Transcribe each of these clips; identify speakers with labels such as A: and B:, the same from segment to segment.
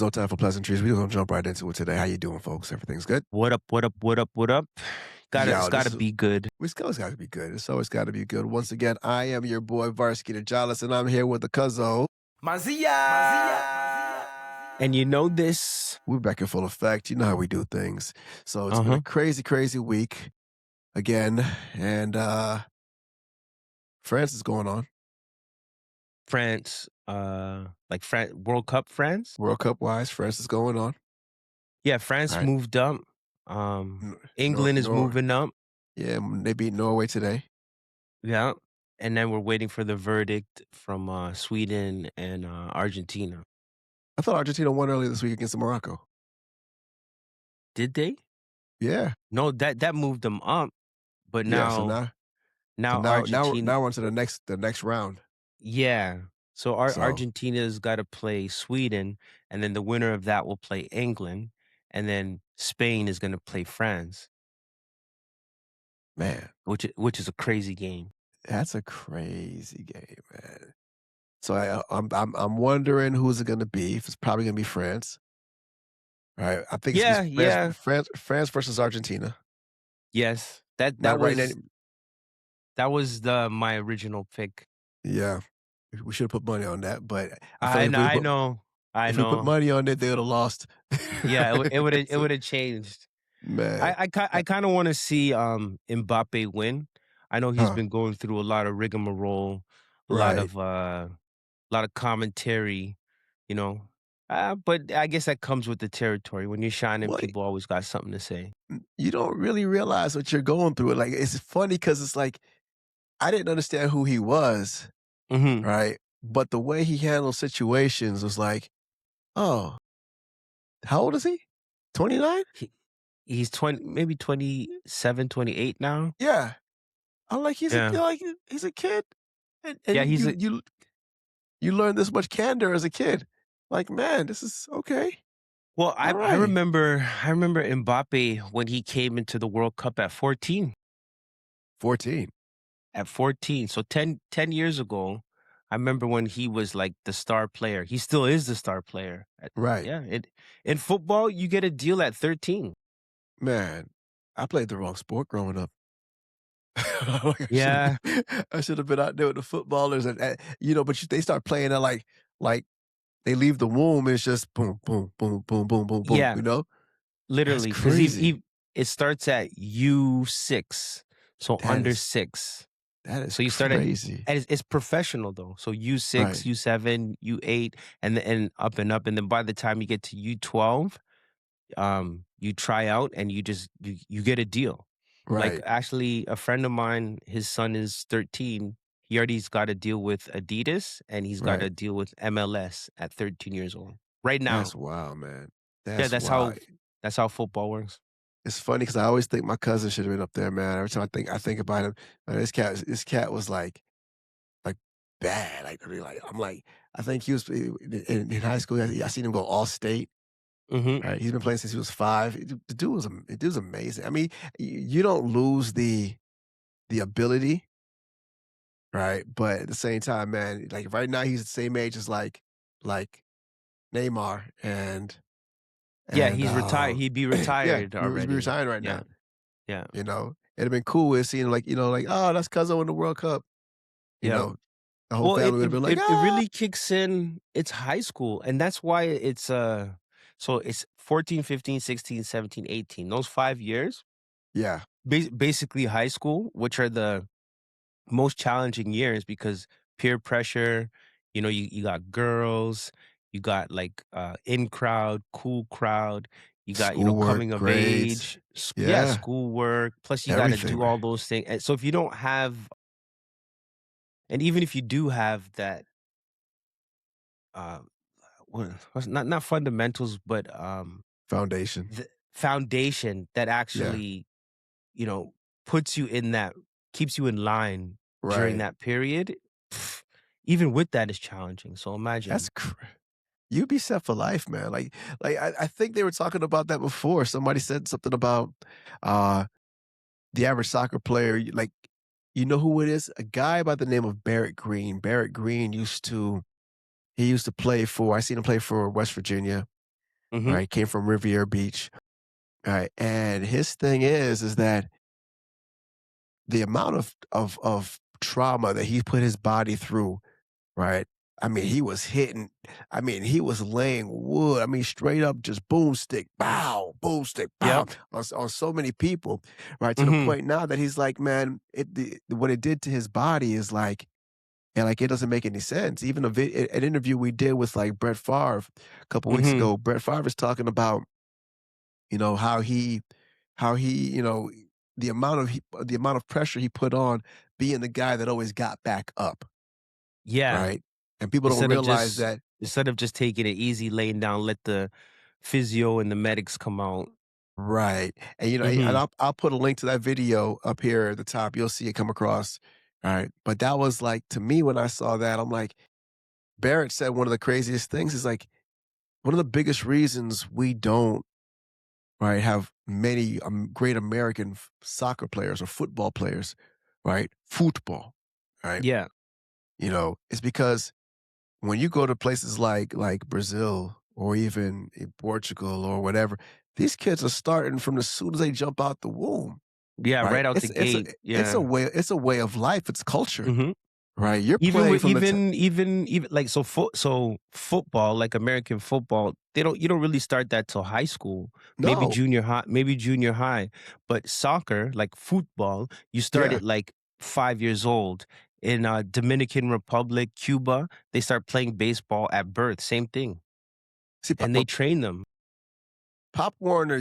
A: no time for pleasantries. We're gonna jump right into it today. How you doing, folks? Everything's good?
B: What up? What up? What up? What up? It's
A: Yo,
B: gotta be good.
A: it's always gotta be good. It's always gotta be good. Once again, I am your boy Varski and and I'm here with the cuzzo.
B: And you know this.
A: We're back in full effect. You know how we do things. So it's been a
B: Uh-huh.
A: crazy, crazy week again. And France is going on.
B: France, World Cup France?
A: World Cup wise, France is going on.
B: Yeah, France
A: Right.
B: moved up. England is moving up.
A: Yeah, they beat Norway today.
B: Yeah. And then we're waiting for the verdict from Sweden and Argentina.
A: I thought Argentina won earlier this week against Morocco.
B: Did they?
A: Yeah.
B: No, that moved them up. But
A: Yeah.
B: now Argentina.
A: Now we're on to the next round.
B: Yeah. So
A: So
B: Argentina's got to play Sweden, and then the winner of that will play England, and then Spain is going to play France,
A: man,
B: which is a crazy game.
A: that's a crazy game, man. So I'm wondering who's it going to be. If it's probably going to be France, right? I think it's
B: Yeah, yeah.
A: France versus Argentina.
B: Yes. That
A: Not right now.
B: that was my original pick.
A: Yeah, we should have put money on that, but
B: I know.
A: If we put money on it, they would have lost.
B: Yeah, it would have changed.
A: Man,
B: I kind of want to see Mbappe win. I know he's been going through a lot of rigmarole, a
A: right.
B: lot of commentary, you know. But I guess that comes with the territory. When you're shining,
A: Well,
B: people always got something to say.
A: you don't really realize what you're going through. Like, it's funny because it's like I didn't understand who he was,
B: Mm-hmm.
A: right? But the way he handled situations was like, oh, how old is he? 29?
B: He's 20, maybe 27, 28 now.
A: Yeah. I'm like, he's
B: Yeah.
A: a kid. And
B: Yeah,
A: you learn this much candor as a kid. Like, man, this is okay.
B: Well, I
A: right.
B: remember Mbappe when he came into the World Cup at 14.
A: 14.
B: At 14. So 10 years ago, I remember when he was like the star player. He still is the star player.
A: Right.
B: Yeah. In football, you get a deal at 13.
A: Man, I played the wrong sport growing up.
B: Yeah.
A: I should have been out there with the footballers, and but they start playing at like they leave the womb. And it's just boom, boom, boom, boom, boom, boom, boom.
B: Yeah.
A: You know,
B: Literally,
A: that's
B: because
A: crazy.
B: it starts at U6, so under 6.
A: That is
B: So you start
A: crazy.
B: and it's professional though. So U6,
A: Right.
B: U7, U8, and up and up, and then by the time you get to U12, you try out and you get a deal. Like,
A: Right.
B: actually, a friend of mine, his son is 13. He already's got a deal with Adidas, and he's got
A: Right.
B: a deal with MLS at 13 years old. Right now.
A: That's wild, man.
B: Yeah,
A: That's wild.
B: that's how football works.
A: It's funny because I always think my cousin should have been up there, man. Every time I think about him, man, this cat was like bad. Like, really, like I'm like, I think he was in high school. I seen him go all state.
B: Mm-hmm.
A: Right, he's been playing since he was 5. The dude's amazing. I mean, you don't lose the ability, right? But at the same time, man, like right now he's the same age as like Neymar
B: Yeah, he's retired. He'd be
A: yeah,
B: retired
A: he's be
B: already.
A: retiring right
B: Yeah,
A: now.
B: yeah,
A: You know, it'd have been cool with seeing like oh, that's Cuzzo in the World Cup. You
B: yeah.
A: know, the whole
B: Well,
A: family would have been like,
B: it really kicks in. It's high school, and that's why so it's 14, 15, 16, 17, 18. Those 5 years,
A: yeah,
B: basically high school, which are the most challenging years because peer pressure, you got girls, you got like in crowd, cool crowd, you got,
A: schoolwork,
B: coming of
A: grades,
B: age,
A: yeah,
B: schoolwork, plus you got to
A: everything,
B: do
A: man.
B: all those things. And so if you don't have, and even if you do have that, uh, not fundamentals, but
A: Foundation,
B: the foundation that
A: yeah,
B: actually, you know, puts you in that, keeps you in line during
A: right.
B: that period, even with that is challenging. So
A: That's
B: imagine.
A: you'd be set for life, man. I think they were talking about that before. Somebody said something about uh the average soccer player. Like, you know who it is? A guy by the name of Barrett Green. Barrett Green used to play for. I seen him play for West Virginia.
B: Mhm.
A: right? Came from Riviera Beach, right? And his thing is that the amount of trauma that he put his body through, right? I mean, he was hitting, I mean, he was laying wood. I mean, straight up just boom stick, bow
B: Yep.
A: on so many people, right? To the
B: Mhm.
A: point now that he's like, man, what it did to his body is like, and like it doesn't make any sense. Even an interview we did with like Brett Favre a couple weeks
B: Mhm.
A: ago, Brett Favre is talking about, how he, the amount of pressure he put on being the guy that always got back up,
B: Yeah.
A: right? And people don't
B: Instead of
A: realize
B: just
A: that.
B: instead of just taking it easy, laying down, let the physio and the medics come out.
A: Right. And and
B: Mhm.
A: I'll put a link to that video up here at the top. You'll see it come across. All right. But that was like, to me, when I saw that, I'm like, Barrett said one of the craziest things is like, one of the biggest reasons we don't, right, have many great American soccer players or football players, right? Football, right?
B: Yeah.
A: It's because when you go to places like Brazil or even in Portugal or whatever, these kids are starting from as soon as they jump out the womb,
B: Yeah,
A: right?
B: right out the
A: It's a
B: gate.
A: it's a
B: Yeah.
A: way it's a way of life. It's culture,
B: Mhm.
A: right? You're
B: Even
A: playing
B: with
A: from the
B: even like so football, like American football, they don't you don't really start that till high school,
A: no,
B: maybe junior high. But soccer, like football, you start
A: yeah.
B: at like 5 years old. In Dominican Republic, Cuba, they start playing baseball at birth. Same thing,
A: See,
B: and they train them.
A: Pop Warner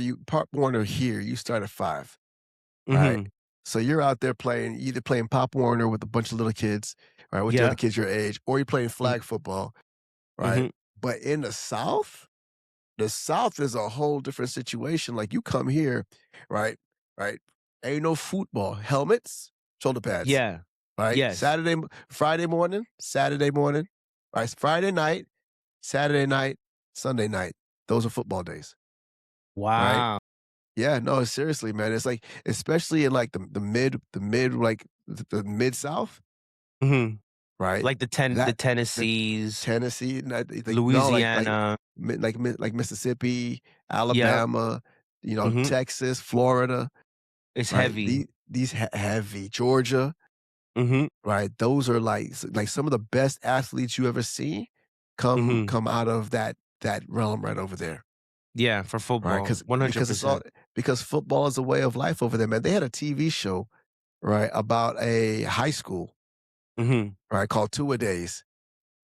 A: here, you start at 5, right?
B: Hmm.
A: So you're out there playing, either playing Pop Warner with a bunch of little kids, right, with the other
B: Yeah.
A: kids your age, or you're playing flag football, right?
B: Mm-hmm.
A: But in the South is a whole different situation. Like, you come here, right? Right? Ain't no football. Helmets, shoulder pads,
B: Yeah.
A: right?
B: Yes.
A: Friday morning, Saturday morning, right? Friday night, Saturday night, Sunday night. Those are football days, right?
B: Wow.
A: Yeah, no, seriously, man. It's like, especially in like like the mid South,
B: Hmm.
A: right?
B: Like the
A: That the
B: Tennessees,
A: Tennessee, no,
B: Louisiana.
A: like Mississippi,
B: Yep.
A: Alabama,
B: Hmm.
A: Texas, Florida,
B: It's
A: right?
B: heavy.
A: These heavy Georgia,
B: Hmm.
A: right? Those are like some of the best athletes you ever see
B: Hmm.
A: come out of that realm right over there.
B: Yeah, for
A: Right,
B: football,
A: because it's all
B: 100%.
A: because football is a way of life over there, man. They had a TV show, right, about a high school,
B: Mhm,
A: right, called Two A Days,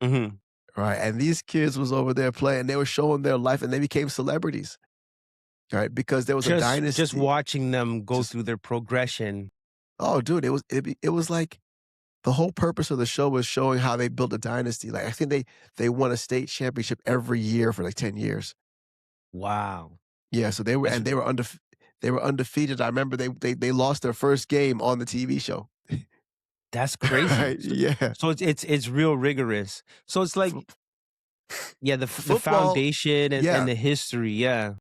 B: mhm.
A: right, and these kids was over there playing. They were showing their life, and they became celebrities, right, because there was a
B: Just
A: dynasty.
B: watching them go
A: Just
B: through their progression.
A: oh, dude, it was like the whole purpose of the show was showing how they built a dynasty. Like, I think they won a state championship every year for like 10 years.
B: Wow.
A: Yeah, so
B: That's
A: they were undefeated. I remember they lost their first game on the TV show.
B: that's crazy.
A: Right, yeah.
B: So it's real rigorous. So it's like,
A: Fo
B: yeah, the
A: Football,
B: foundation and
A: yeah.
B: the history, yeah.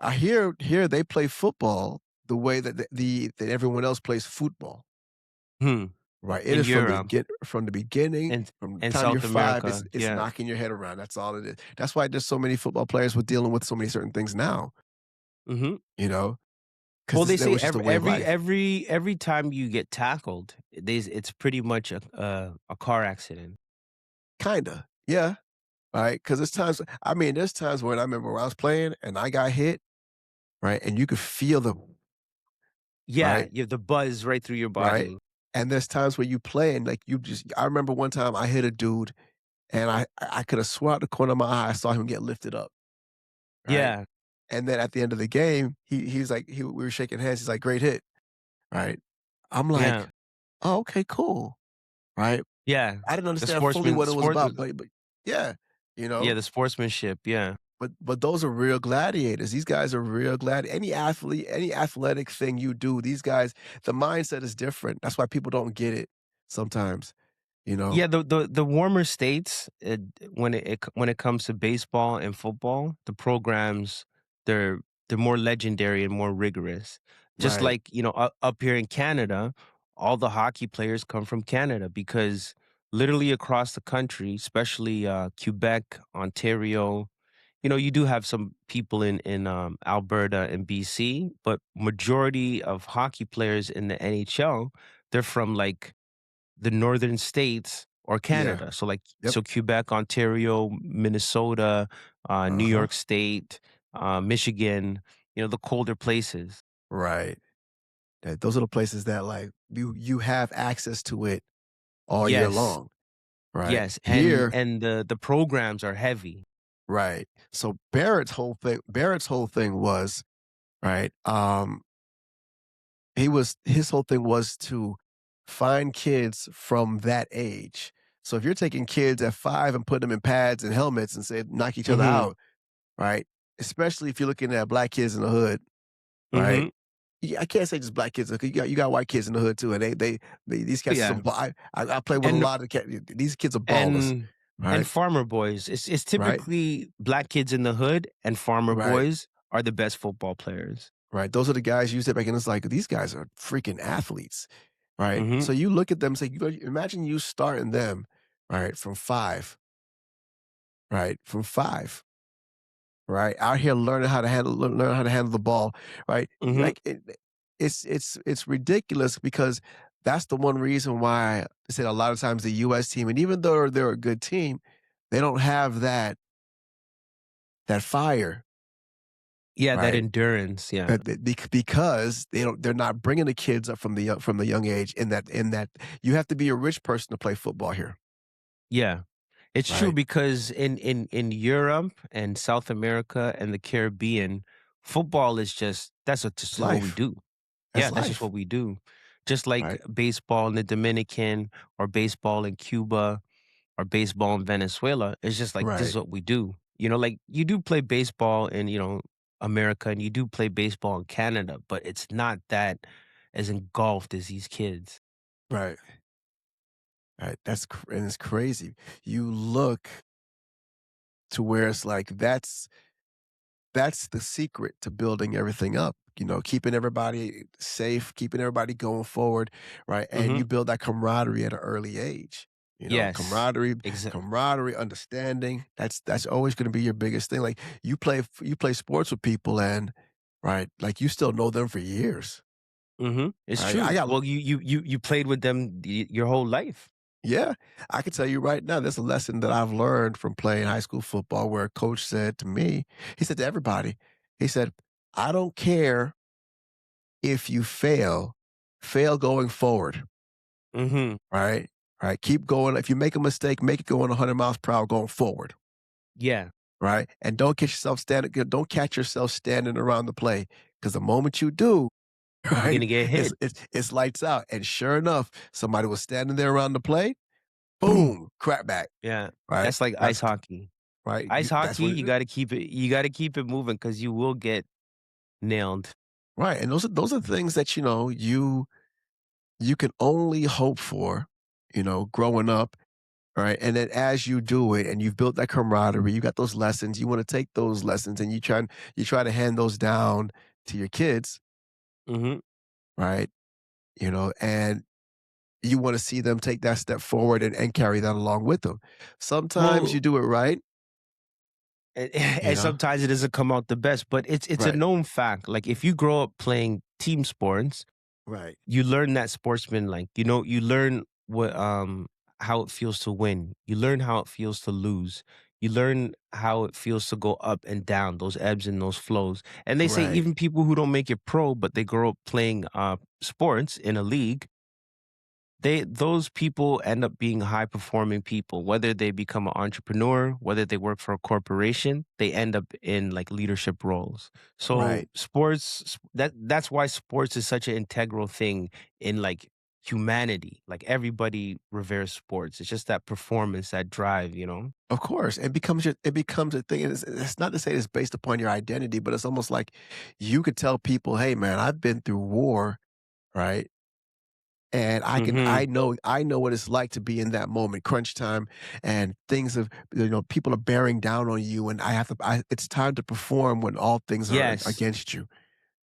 A: I hear they play football the way that that everyone else plays football,
B: Hmm.
A: right? It
B: In
A: is
B: Europe
A: from the beginning,
B: and
A: from the
B: and
A: time you're
B: South
A: 5,
B: America,
A: it's
B: yeah.
A: knocking your head around. That's all it is. That's why there's so many football players with dealing with so many certain things now,
B: Mhm.
A: you know,
B: Well, they
A: that
B: say
A: was just a way of life.
B: every time you get tackled, it's pretty much a car accident.
A: Kinda, yeah, right. Because there's times when I remember when I was playing and I got hit, right, and you could feel the
B: Yeah,
A: right?
B: you have the buzz right through your
A: Right?
B: body.
A: And there's times where you play and, like, I remember one time I hit a dude and I could have swore out the corner of my eye I saw him get lifted up, right?
B: Yeah,
A: And then at the end of the game, he's like we were shaking hands, he's like, "Great hit," right? I'm
B: yeah.
A: like, "Oh, okay, cool," right?
B: Yeah,
A: I didn't
B: the
A: understand fully
B: sportsman
A: what it was
B: sport
A: about, but yeah, you
B: yeah,
A: know?
B: the sportsmanship, yeah.
A: But those are real gladiators. These guys are real any athlete, any athletic thing you do, these guys, the mindset is different. That's why people don't get it sometimes, you know?
B: Yeah, the warmer states, when it comes to baseball and football, the programs, they're they're more legendary and more rigorous. Just
A: Right,
B: like, up here in Canada, all the hockey players come from Canada because literally across the country, especially, Quebec, Ontario, You do have some people in Alberta and BC, but majority of hockey players in the NHL, they're from like the northern states or
A: Yeah.
B: Canada. So like
A: Yep.
B: so Quebec, Ontario, Minnesota, New
A: Uh-huh.
B: York State, Michigan, the colder places.
A: Right. Those are the places that, like, you have access to it all year
B: Yes.
A: long, right?
B: Yes, and
A: Here,
B: and the programs are heavy.
A: right. So Barrett's whole thing was, right, his whole thing was to find kids from that age. So if you're taking kids at 5 and putting them in pads and helmets and say knock each other
B: Mhm.
A: out, right? Especially if you're looking at black kids in the hood, right?
B: Mhm.
A: Yeah, I can't say just black kids, 'cause you got white kids in the hood too, and these cats are
B: Yeah.
A: some I play with a
B: And
A: lot of these kids are ballers,
B: and and
A: right?
B: farmer boys. It's
A: Right?
B: typically black kids in the hood and farmer
A: Right.
B: boys are the best football players.
A: Right. Those are the guys you sit back and it's like, these guys are freaking athletes, right?
B: Mhm.
A: So you look at them and say, imagine you starting them, right, from 5, right? From 5, right? Out here learning how to learn how to handle the ball, right?
B: Mhm.
A: Like it's ridiculous because that's the one reason why I said a lot of times the US team, and even though they're a good team, they don't have that fire,
B: Yeah, that
A: right?
B: endurance, yeah.
A: Because they're not bringing the kids up from the young age in that you have to be a rich person to play football here,
B: Yeah. It's true
A: right?
B: because in Europe and South America and the Caribbean, football is
A: It's
B: just what we
A: life.
B: do.
A: That's
B: Yeah, that's just
A: life,
B: what we do. Just like
A: right?
B: baseball in the Dominican or baseball in Cuba or baseball in Venezuela, it's just like this is
A: Right,
B: what we do. Like you do play baseball in, America and you do play baseball in Canada, but it's not that as engulfed as these kids.
A: right, right. And it's crazy. You look to where it's like that's the secret to building everything up. Keeping everybody safe, keeping everybody going forward, right? And
B: Mhm.
A: you build that camaraderie at an early age.
B: Yes.
A: Camaraderie,
B: Exactly.
A: camaraderie, understanding. That's always going to be your biggest thing. Like you play sports with people, and right, like you still know them for years.
B: Mhm. It's
A: Right? I
B: true.
A: got
B: Well, you played with them your whole life.
A: Yeah, I can tell you right now. There's a lesson that I've learned from playing high school football, where a coach said to me, he said to everybody, he said, "I don't care if you fail going forward,
B: Mhm.
A: right? Right? Keep going. If you make a mistake, make it going 100 miles per hour going forward,
B: Yeah.
A: right? And don't catch yourself standing around the play, because the moment you do,
B: You're
A: right,
B: gonna get hit.
A: it's lights out. And sure enough, somebody was standing there around the play,
B: Boom.
A: boom, crap back,
B: Yeah.
A: right?
B: That's like
A: That's
B: ice hockey.
A: right.
B: Ice
A: That's
B: hockey,
A: what it is.
B: you gotta keep it moving because you will get nailed.
A: Right. And those are things that you can only hope for, growing up. Right. And then as you do it and you've built that camaraderie, you got those lessons, you want to take those lessons and you try to hand those down to your kids,
B: Mhm.
A: right? And you want to see them take that step forward and carry that along with them. Sometimes you
B: Well,
A: do it right,
B: and
A: you
B: and
A: know?
B: sometimes it doesn't come out the best, but it's a
A: Right.
B: known fact. Like, if you grow up playing team sports,
A: Right.
B: you learn that sportsman, like, you learn how it feels to win. You learn how it feels to lose. You learn how it feels to go up and down, those ebbs and those flows. And they say
A: Right.
B: even people who don't make it pro, but they grow up playing sports in a league, those people end up being high performing people. Whether they become an entrepreneur, whether they work for a corporation, they end up in like leadership roles. So
A: Right.
B: that's why sports is such an integral thing in like humanity. Like, everybody reveres sports. It's just that performance, that drive.
A: Of course, it becomes a thing, and it's not to say it's based upon your identity, but it's almost like you could tell people, "Hey, man, I've been through war, right? And
B: Hmm.
A: I know what it's like to be in that moment, crunch time, and people are bearing down on you, and it's time to perform when all things are
B: Yes.
A: against you,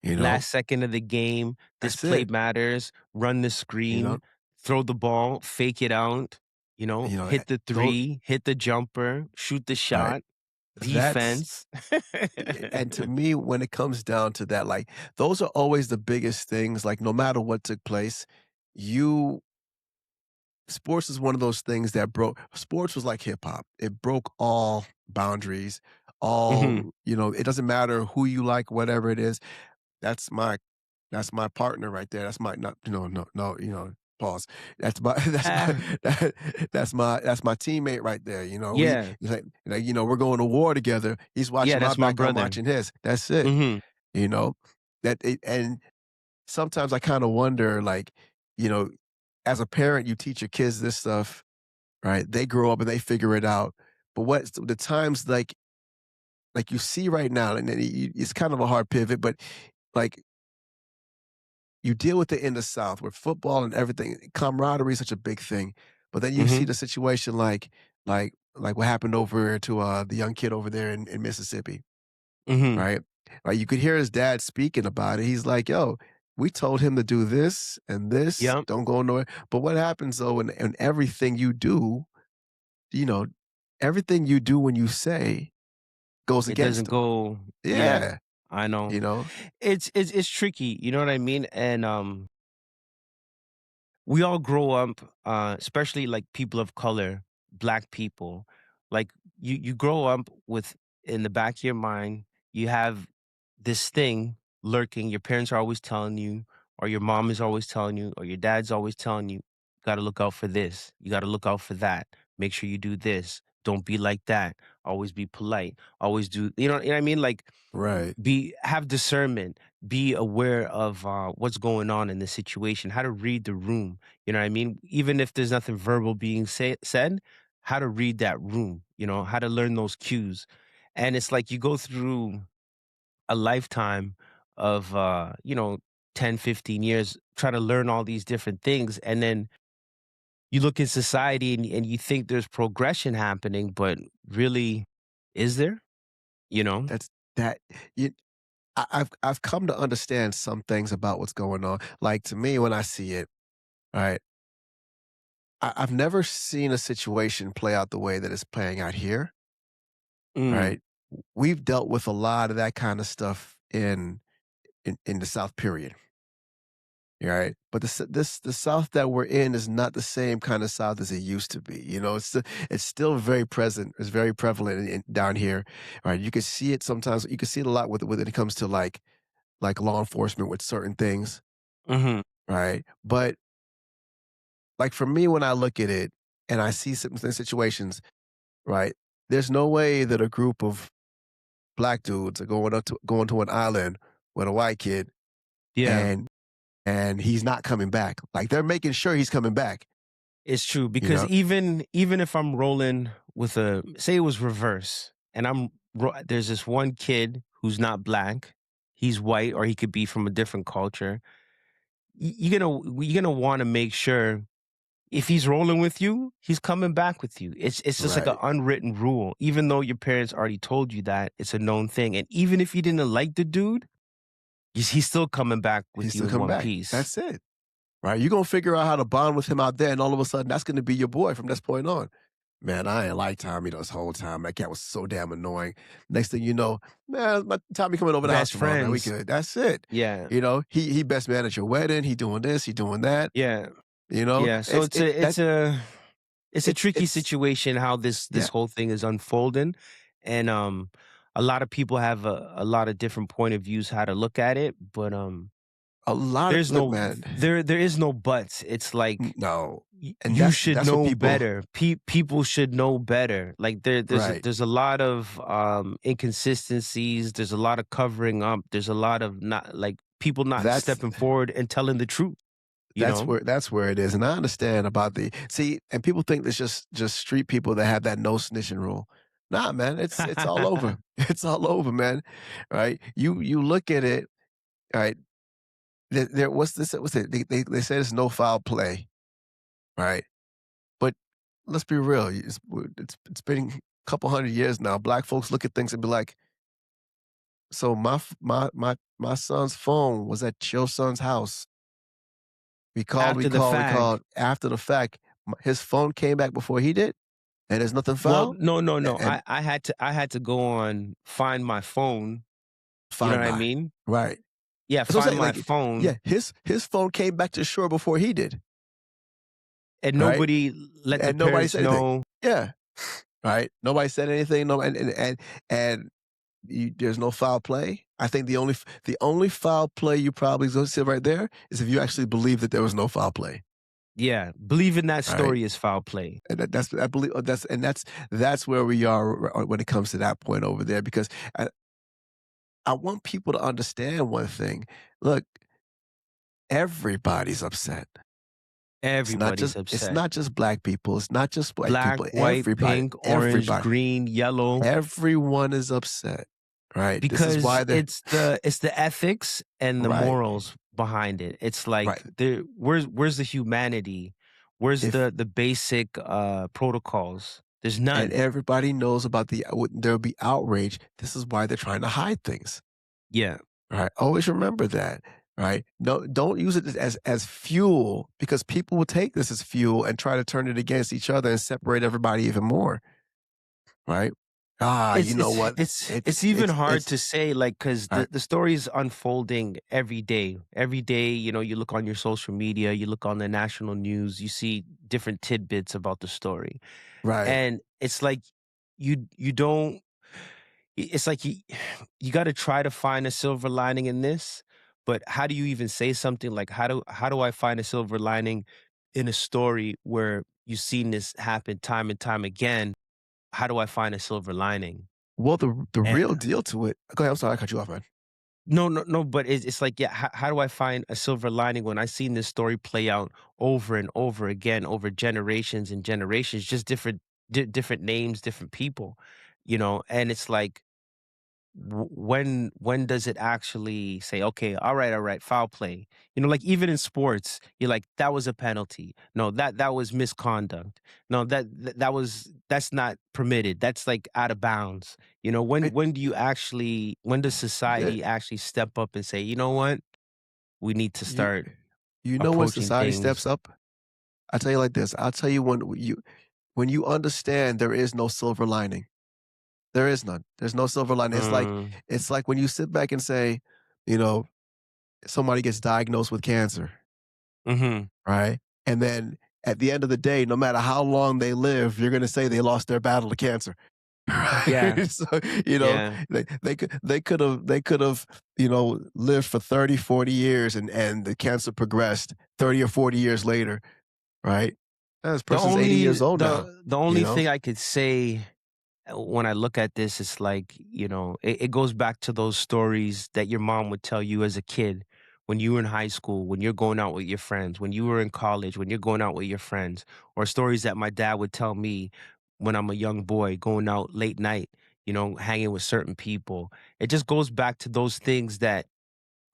A: you know?
B: Last second of the game, this
A: That's
B: play
A: it,
B: matters, run the
A: you
B: screen,
A: know?
B: throw the ball, fake it out,
A: You know,
B: hit the
A: those
B: three, hit the jumper, shoot the
A: right.
B: shot.
A: that's
B: defense.
A: and to me, when it comes down to that, like, those are always the biggest things, like, no matter what took place, you sports is one of those things that broke sports was like hip hop. It broke all boundaries,
B: Mhm.
A: all, it doesn't matter who you like, whatever it is. That's my that's my partner right there. That's my not no no pause. That's my
B: Ah,
A: that's my teammate right there.
B: yeah.
A: We're going to war together. He's
B: Yeah,
A: watching my
B: that's my
A: back, I'm
B: brother.
A: watching his. That's it.
B: Mhm.
A: You know and sometimes I kind of wonder, like, you know, as a parent, you teach your kids this stuff, right? They grow up and they figure it out. But what's the times like you see right now, and then it's kind of a hard pivot, but like you deal with it in the South with football and everything. Camaraderie is such a big thing. But then you see
B: Mhm.
A: the situation like what happened over to the young kid over there in Mississippi,
B: Mhm.
A: right? Like you could hear his dad speaking about it. He's like, yo, we told him to do this and this,
B: Yep.
A: don't go nowhere. But what happens though when everything you do, you know, everything you do when you say goes
B: It
A: against
B: doesn't
A: them.
B: go yeah,
A: Yeah.
B: I know.
A: You know?
B: It's tricky, you know what I mean? And, we all grow up, especially like people of color, black people. Like you grow up with in the back of your mind, you have this thing lurking. Your parents are always telling you, or your mom is always telling you, or your dad's always telling you, got to look out for this. You got to look out for that. Make sure you do this. Don't be like that. Always be polite. Always do. You know what I mean? Like
A: Right.
B: be have discernment, be aware of what's going on in the situation, how to read the room. You know what I mean? Even if there's nothing verbal being said, how to read that room. How to learn those cues. And it's like you go through a lifetime of 10, 15 years trying to learn all these different things, and then you look in society and you think there's progression happening, but really, is there? You know?
A: That's that you I've come to understand some things about what's going on. Like to me, when I see it, right, I've never seen a situation play out the way that it's playing out here.
B: Mm,
A: Right, we've dealt with a lot of that kind of stuff in the South. Period. Right, but the South that we're in is not the same kind of South as it used to be. It's still very present. It's very prevalent down here. Right, you can see it sometimes. You can see it a lot when it comes to like law enforcement with certain things.
B: mhm.
A: Right, but like for me, when I look at it and I see some situations, right, there's no way that a group of black dudes are going to an island with a white kid
B: Yeah,
A: and he's not coming back. Like they're making sure he's coming back.
B: it's true
A: You
B: because
A: know,
B: even if I'm rolling with a say it was reverse and there's this one kid who's not black, he's white or he could be from a different culture. You're gonna want to make sure if he's rolling with you, he's coming back with you. It's just like an
A: right?
B: unwritten rule. Even though your parents already told you that, it's a known thing. And even if you didn't like the dude, he's still coming back
A: He's
B: with you
A: still
B: in
A: coming
B: one
A: back.
B: piece.
A: That's it. Right? You're gonna figure out how to bond with him out there, and all of a sudden, that's gonna be your boy from this point on. Man, I ain't like Tommy this whole time. That cat was so damn annoying. Next thing you know, man, my Tommy coming over the house
B: Best
A: tomorrow, man. We
B: friends.
A: good. That's it.
B: Yeah.
A: He best man at your wedding. He doing this. He doing that.
B: Yeah.
A: You know,
B: Yeah. So
A: it's
B: it's
A: it
B: a
A: that
B: it's a tricky
A: it's
B: situation how this
A: yeah.
B: whole thing is unfolding. And a lot of people have a lot of different point of views how to look at it, but
A: A lot of
B: there's
A: look,
B: no
A: man.
B: there is no buts. It's like
A: No, and
B: you
A: that's
B: should
A: that's what
B: know
A: people
B: better. People should know better. Like
A: right.
B: there's a lot of inconsistencies. There's a lot of covering up. There's a lot of not like people not
A: That's
B: stepping forward and telling the truth. You
A: That's
B: know.
A: where it is, and I understand about the see, and people think there's just street people that have that no snitching rule. Nah, man, it's all over. It's all over, man. Right? You look at it, right? What's this? What's it? They say there's no foul play, right? But let's be real. It's been a couple hundred years now. Black folks look at things and be like, so my son's phone was at your son's house. We
B: After the
A: we
B: fact.
A: called after the fact. His phone came back before he did? and there's nothing
B: Well,
A: foul,
B: no, no, no.
A: and
B: I had to go on Find My Phone, you know
A: Find
B: what I
A: My.
B: mean?
A: Right.
B: Yeah,
A: That's what I'm
B: Find
A: saying,
B: My
A: like, yeah,
B: Phone,
A: his phone came back to shore before he did,
B: and
A: right?
B: nobody let the
A: And nobody
B: parents
A: said anything.
B: know.
A: Yeah, right? Nobody said anything, no, and you there's no foul play. I think the only foul play you probably gonna see right there is if you actually believe that there was no foul play,
B: Yeah, believing that
A: right?
B: story is foul play.
A: And that's I believe that's where we are when it comes to that point over there because I want people to understand one thing. Look, everybody's upset.
B: Everybody's
A: It's
B: upset.
A: not just black people, it's not just white
B: Black,
A: people,
B: white, pink, orange,
A: everybody.
B: green, yellow,
A: Everyone is upset, right? This is
B: because
A: why they're
B: it's the ethics and the
A: right,
B: morals behind it. It's like
A: right.
B: where's the humanity? Where's
A: If
B: the basic protocols? There's
A: and
B: none.
A: everybody knows about there'll be outrage. This is why they're trying to hide things,
B: Yeah.
A: right? Always remember that, right? No, don't use it as fuel because people will take this as fuel and try to turn it against each other and separate everybody even more, right? Ah, you
B: It's
A: know
B: it's
A: what?
B: it's it's even hard
A: It's
B: to say, like, because
A: right,
B: the story is unfolding every day. Every day, you look on your social media, you look on the national news, you see different tidbits about the story.
A: right.
B: And it's like you don't it's like you gotta try to find a silver lining in this, but how do you even say something like, how do I find a silver lining in a story where you've seen this happen time and time again? How do I find a silver lining?
A: Well, the
B: And
A: real deal to it. Go ahead. I'm sorry, I cut you off, man.
B: no, no, no, but it's like, yeah, how do I find a silver lining when I seen this story play out over and over again, over generations and generations, just different names, different people, and it's like, when does it actually say, okay, all right, foul play? Like, even in sports, you're like, that was a penalty. No, that was misconduct. No, that's not permitted. That's like out of bounds.
A: It,
B: When does
A: yeah,
B: society actually step up and say, you know what, we need to
A: you
B: start
A: you know when
B: approaching
A: society
B: things.
A: steps up? I tell you like this. I'll tell you when you understand there is no silver lining. There is none. There's no silver lining.
B: Mm,
A: It's like when you sit back and say, you know, somebody gets diagnosed with cancer,
B: hmm.
A: right? And then at the end of the day, no matter how long they live, you're gonna say they lost their battle to cancer.
B: Yeah,
A: Right? So,
B: yeah.
A: they could have, lived for 30, 40 years and the cancer progressed 30 or 40 years later, right? This
B: The
A: person's 80
B: only
A: years old now,
B: the
A: you
B: only
A: know?
B: thing I could say, when I look at this, it's like, it goes back to those stories that your mom would tell you as a kid, when you were in high school, when you're going out with your friends, when you were in college, when you're going out with your friends, or stories that my dad would tell me when I'm a young boy going out late night, hanging with certain people. It just goes back to those things that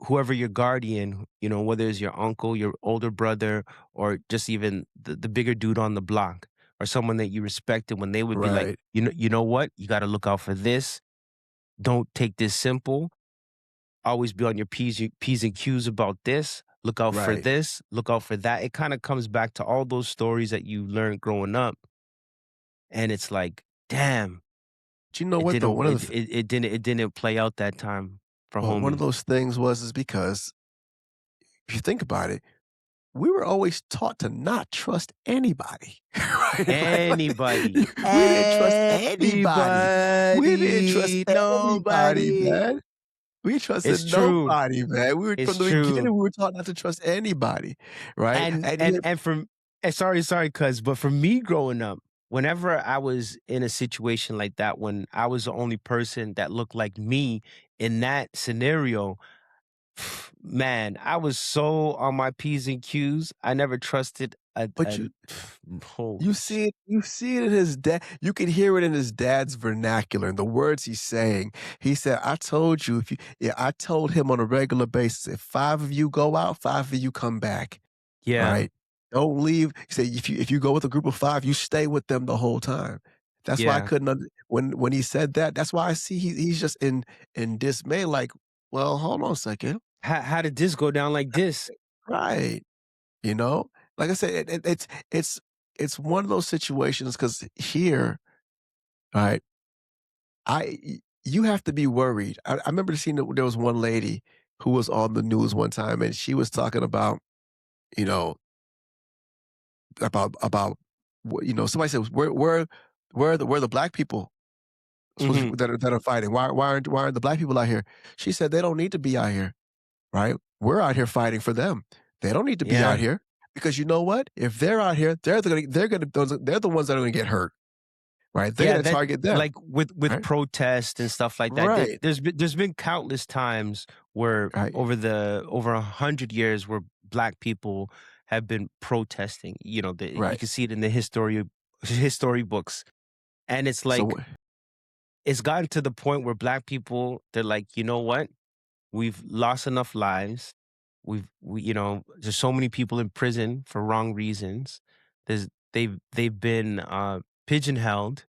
B: whoever your guardian, whether it's your uncle, your older brother, or just even the bigger dude on the block, or someone that you respected, when they would be like,
A: Right,
B: you know what, you got to look out for this. Don't take this simple. Always be on your P's and Q's about this. Look out for
A: right.
B: this. Look out for that. It kind of comes back to all those stories that you learned growing up, and it's like, damn,
A: But you know
B: it
A: what though?
B: didn't, it didn't play out that time for
A: One of
B: homies.
A: those things is because if you think about it, we were always taught to not trust anybody, right?
B: Anybody,
A: We didn't trust anybody. We didn't trust
B: anybody,
A: anybody,
B: nobody.
A: man. We trusted
B: It's true.
A: nobody, man. We were
B: It's
A: from the
B: true.
A: beginning, we were taught not to trust anybody, right?
B: And
A: And
B: and
A: yet
B: and from sorry, cuz, but for me growing up, whenever I was in a situation like that, when I was the only person that looked like me in that scenario, man, I was so on my P's and Q's. I never trusted
A: but
B: a
A: you
B: holy sh
A: see it you see it in his dad you can hear it in his dad's vernacular and the words he's saying. He said, "I told you if you." Yeah, I told him on a regular basis, "If 5 of you go out, 5 of you come back."
B: Yeah,
A: Right? Don't leave. He said, if you go with a group of 5, you stay with them the whole time." That's why I
B: yeah.
A: couldn't under when he said that, that's why I see he's just in dismay, like, "Well, hold on a second."
B: How did this go down like this?
A: Right. You know? Like I said, it's it's one of those situations because here, right, you have to be worried. I remember seeing that there was one lady who was on the news one time, and she was talking about, you know, about somebody said, where are the black people supposed to
B: Mhm.
A: be that are fighting? Why aren't the black people out here?" She said, "They don't need to be out here, right? We're out here fighting for them. They don't need to be out
B: Yeah.
A: here because you know what? If they're out here, they're the ones that are gonna get hurt, right? They're
B: Yeah,
A: gonna
B: that
A: target them,
B: like with
A: right?
B: protest and stuff like that,
A: Right,
B: there's been countless times where
A: right,
B: over 100 years where black people have been protesting. You
A: right.
B: can see it in the history books, and it's
A: So
B: like it's gotten to the point where black people they're like, you know what? We've lost enough lives. There's so many people in prison for wrong reasons. They've been pigeonholed.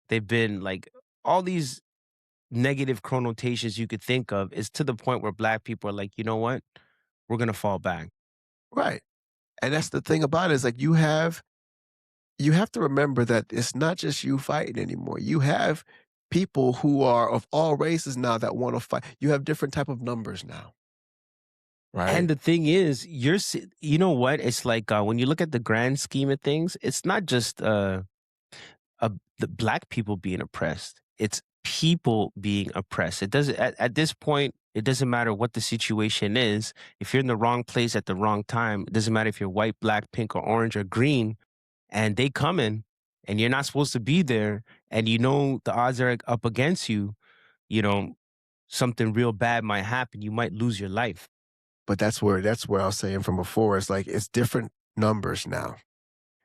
B: They've been like all these negative connotations you could think of is to the point where black people are like, you know what? We're gonna fall back.
A: right, and that's the thing about it is like you have to remember that it's not just you fighting anymore. You have people who are of all races now that want to fight. You have different type of numbers now,
B: And
A: right?
B: the thing is, you know what? It's like when you look at the grand scheme of things, it's not just uh, the black people being oppressed. It's people being oppressed. It doesn't at this point. It doesn't matter what the situation is. If you're in the wrong place at the wrong time, it doesn't matter if you're white, black, pink, or orange or green, and they come in, and you're not supposed to be there, and you know the odds are up against you. You know something real bad might happen. You might lose your life.
A: But that's where I was saying from before. It's like it's different numbers now,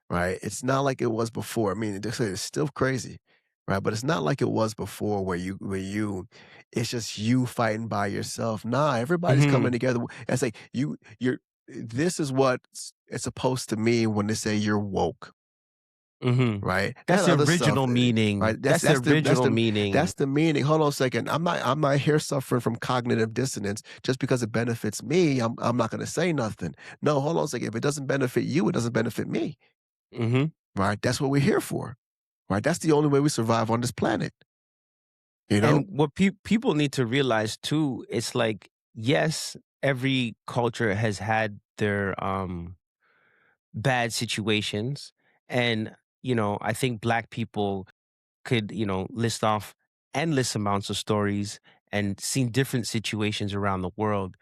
A: right? It's not like it was before. I mean, it's still crazy, right? But it's not like it was before it's just you fighting by yourself. Nah, everybody's coming
B: Hmm.
A: together. It's like this is what it's supposed to mean when they say you're woke,
B: Hmm.
A: right?
B: That's
A: That
B: the
A: other stuff,
B: original meaning.
A: right?
B: That's the original
A: That's
B: meaning.
A: the meaning. Hold on a second. I'm not here suffering from cognitive dissonance just because it benefits me. I'm not going to say nothing. No, hold on a second. If it doesn't benefit you, it doesn't benefit me,
B: Hmm.
A: right? That's what we're here for, right? That's the only way we survive on this planet. You know?
B: And what people need to realize too, it's like, yes, every culture has had their bad situations. And, I think black people could, list off endless amounts of stories and seen different situations around the world.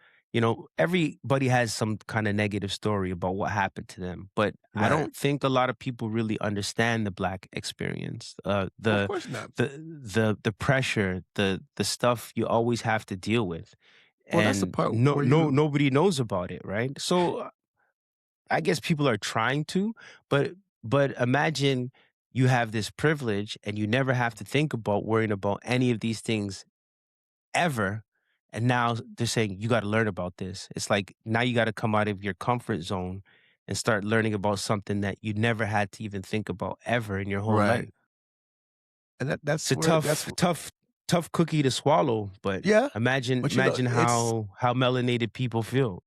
B: Everybody has some kind of negative story about what happened to them, but I
A: Right.
B: don't think a lot of people really understand the black experience.
A: Of course not.
B: The pressure, the stuff you always have to deal with,
A: Well, that's the
B: and
A: part
B: no
A: where
B: no
A: you
B: nobody knows about it, right? So I guess people are trying to, but imagine you have this privilege and you never have to think about worrying about any of these things ever. And now they're saying you got to learn about this. It's like now you got to come out of your comfort zone and start learning about something that you never had to even think about ever in your whole life.
A: right. And
B: It's a tough cookie to swallow, but
A: yeah.
B: imagine
A: But
B: imagine
A: it's
B: how melanated people feel.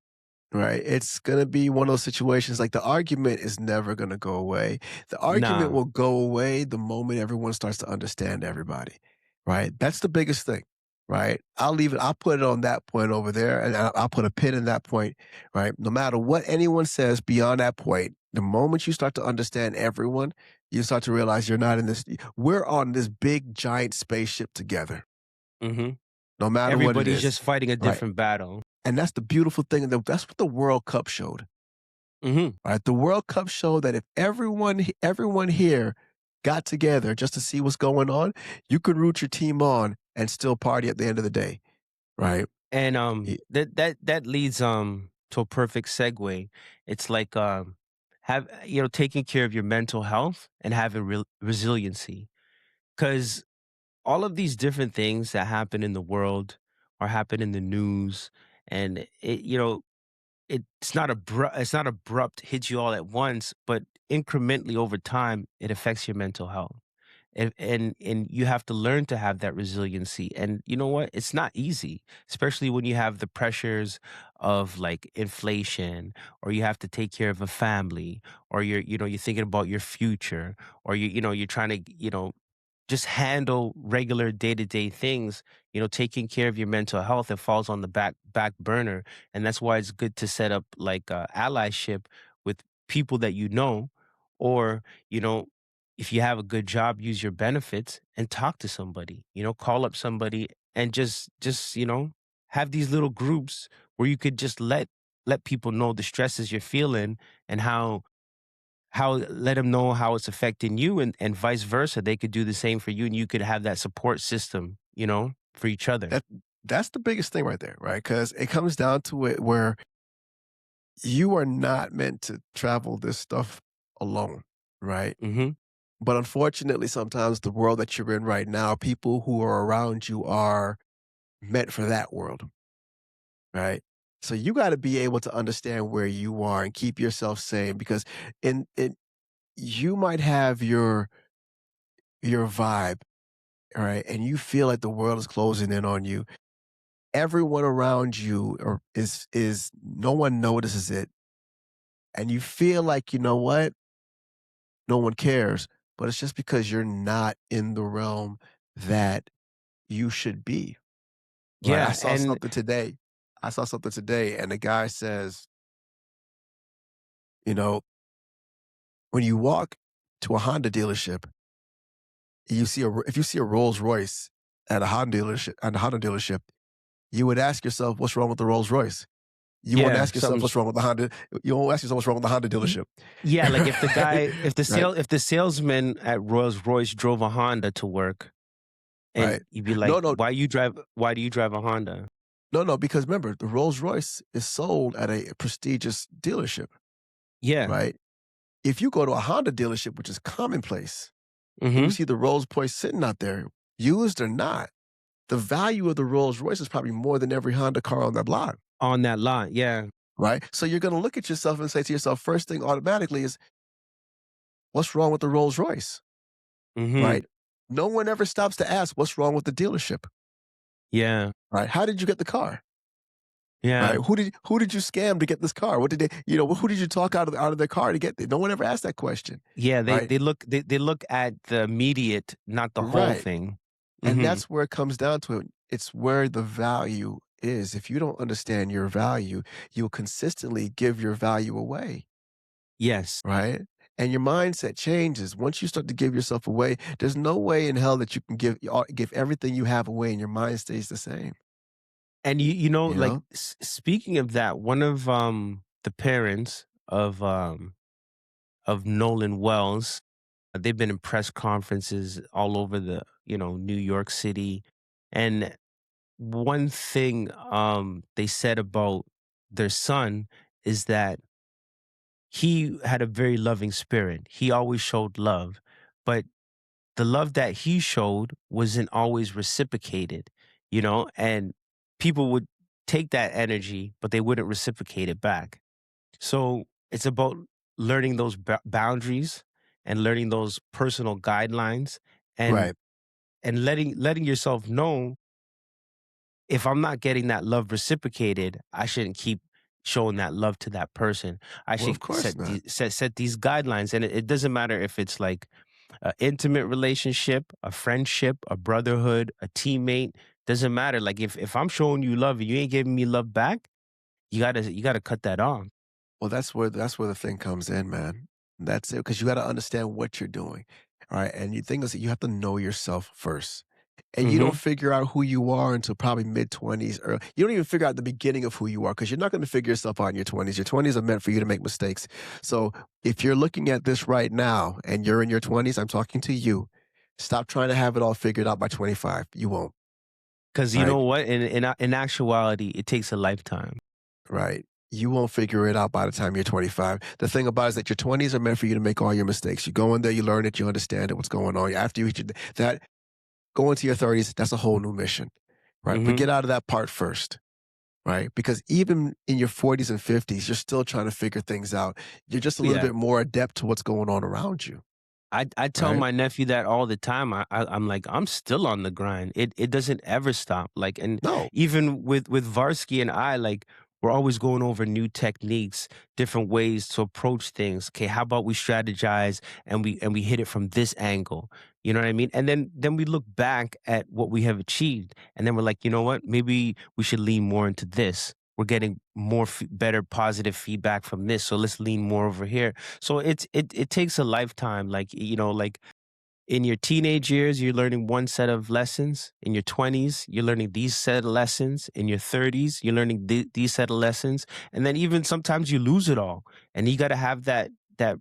A: right. It's gonna be one of those situations like the argument is never gonna go away. The argument
B: Nah.
A: will go away the moment everyone starts to understand everybody. Right? That's the biggest thing. Right? I'll put it on that point over there and I'll put a pin in that point. Right? No matter what anyone says beyond that point, the moment you start to understand everyone, you start to realize you're not in this we're on this big giant spaceship together,
B: Hmm.
A: no matter what it
B: Everybody's
A: is.
B: just fighting a
A: Right?
B: different battle.
A: And that's the beautiful thing. That's what the World Cup showed.
B: Mhm.
A: Right? The World Cup showed that if everyone here got together just to see what's going on, you could root your team on and still party at the end of the day, right?
B: And,
A: Y
B: that leads, to a perfect segue. It's like, taking care of your mental health and having resiliency. Because all of these different things that happen in the world or happen in the news, and it's not abrupt, hits you all at once, but incrementally over time, it affects your mental health. And you have to learn to have that resiliency. And you know what? It's not easy, especially when you have the pressures of like inflation, or you have to take care of a family, or you're thinking about your future, or you're trying to, just handle regular day-to-day things. Taking care of your mental health, it falls on the back burner. And that's why it's good to set up like allyship with people that or you know if you have a good job, use your benefits and talk to somebody. Call up somebody, and just have these little groups where you could just let people know the stresses you're feeling, and how let them know how it's affecting you, and vice versa. They could do the same for you, and you could have that support system, for each other.
A: That that's the biggest thing right there, right? Because it comes down to it where you are not meant to travel this stuff alone, right?
B: Mhm.
A: But unfortunately, sometimes the world that you're in right now, people who are around you are meant for that world, right? So you got to be able to understand where you are and keep yourself sane because in you might have your vibe, all right, and you feel like the world is closing in on you. Everyone around you is no one notices it, and you feel like you know what, no one cares, but it's just because you're not in the realm that you should be. Right,
B: Yeah, and
A: I saw something today, and the guy says, you know, when you walk to a Honda dealership, if you see a Rolls Royce at a Honda dealership, you would ask yourself, "What's wrong with the Rolls Royce?" You won't
B: yeah,
A: ask yourself,
B: something.
A: "What's wrong with the Honda?" You won't ask yourself, "What's wrong with the Honda
B: Y-
A: dealership?"
B: Yeah, like if the guy,
A: Right,
B: if the salesman at Rolls Royce drove a Honda to work, and
A: right.
B: you'd be like,
A: No, no,
B: why do you drive a Honda?
A: no, because remember, the Rolls Royce is sold at a prestigious dealership,
B: Yeah.
A: right? If you go to a Honda dealership, which is commonplace, and you
B: Mhm.
A: see the Rolls Royce sitting out there, used or not, the value of the Rolls Royce is probably more than every Honda car on that block,
B: On that lot, yeah.
A: right? So you're gonna look at yourself and say to yourself, first thing automatically is, what's wrong with the Rolls Royce,
B: Mhm.
A: right? No one ever stops to ask what's wrong with the dealership,
B: Yeah.
A: right? How did you get the car? Right?
B: Yeah.
A: Who did you scam to get this car? What did they, who did you talk out of their car to get there? No one ever asked that question,
B: Yeah,
A: right?
B: they look at the immediate, not the whole
A: Right.
B: thing.
A: And
B: Mhm.
A: that's where it comes down to it. It's where the value is. If you don't understand your value, you'll consistently give your value away,
B: Yes.
A: right? And your mindset changes. Once you start to give yourself away, there's no way in hell that you can give everything you have away and your mind stays the same,
B: And
A: you
B: like,
A: know?
B: speaking of that, one of the parents of Nolan Wells, they've been in press conferences all over the, New York City. And one thing they said about their son is that he had a very loving spirit. He always showed love, but the love that he showed wasn't always reciprocated, and people would take that energy, but they wouldn't reciprocate it back. So it's about learning those boundaries, and learning those personal guidelines, and
A: Right.
B: letting yourself know, if I'm not getting that love reciprocated, I shouldn't keep showing that love to that person. I
A: Well,
B: should
A: of course not.
B: set these guidelines, and it doesn't matter if it's like an intimate relationship, a friendship, a brotherhood, a teammate. Doesn't matter. Like if I'm showing you love and you ain't giving me love back, you gotta cut that off.
A: Well, that's where the thing comes in, man. That's it, because you gotta understand what you're doing, alright? And the thing is that you have to know yourself first, and you don't
B: Hmm.
A: figure out who you are until probably mid-20s, or you don't even figure out the beginning of who you are because 'cause you're not gonna figure yourself out in your 20s. Your 20s are meant for you to make mistakes. So, if you're looking at this right now and you're in your 20s, I'm talking to you. Stop trying to have it all figured out by 25. You won't,
B: Because you
A: right?
B: know what? In actuality, it takes a lifetime.
A: Right. You won't figure it out by the time you're 25. The thing about it is that your 20s are meant for you to make all your mistakes. You go in there, you learn it, you understand it, what's going on. After you reach that, go into your 30s, that's a whole new mission, right? But
B: Hmm.
A: get out of that part first, right? Because even in your 40s and 50s, you're still trying to figure things out. You're just a little
B: Yeah.
A: bit more adept to what's going on around you.
B: I tell
A: right?
B: my nephew that all the time. I'm like, I'm still on the grind. It doesn't ever stop. Like, and
A: No.
B: even with Varsky and I, like, we're always going over new techniques, different ways to approach things. Okay, how about we strategize and we hit it from this angle? You know what I mean? And then we look back at what we have achieved, and then we're like, you know what? Maybe we should lean more into this. We're getting more better positive feedback from this, so let's lean more over here. So it takes a lifetime. Like, like in your teenage years, you're learning one set of lessons. In your 20s, you're learning these set of lessons. In your 30s, you're learning these set of lessons. And then even sometimes you lose it all. And you got to have that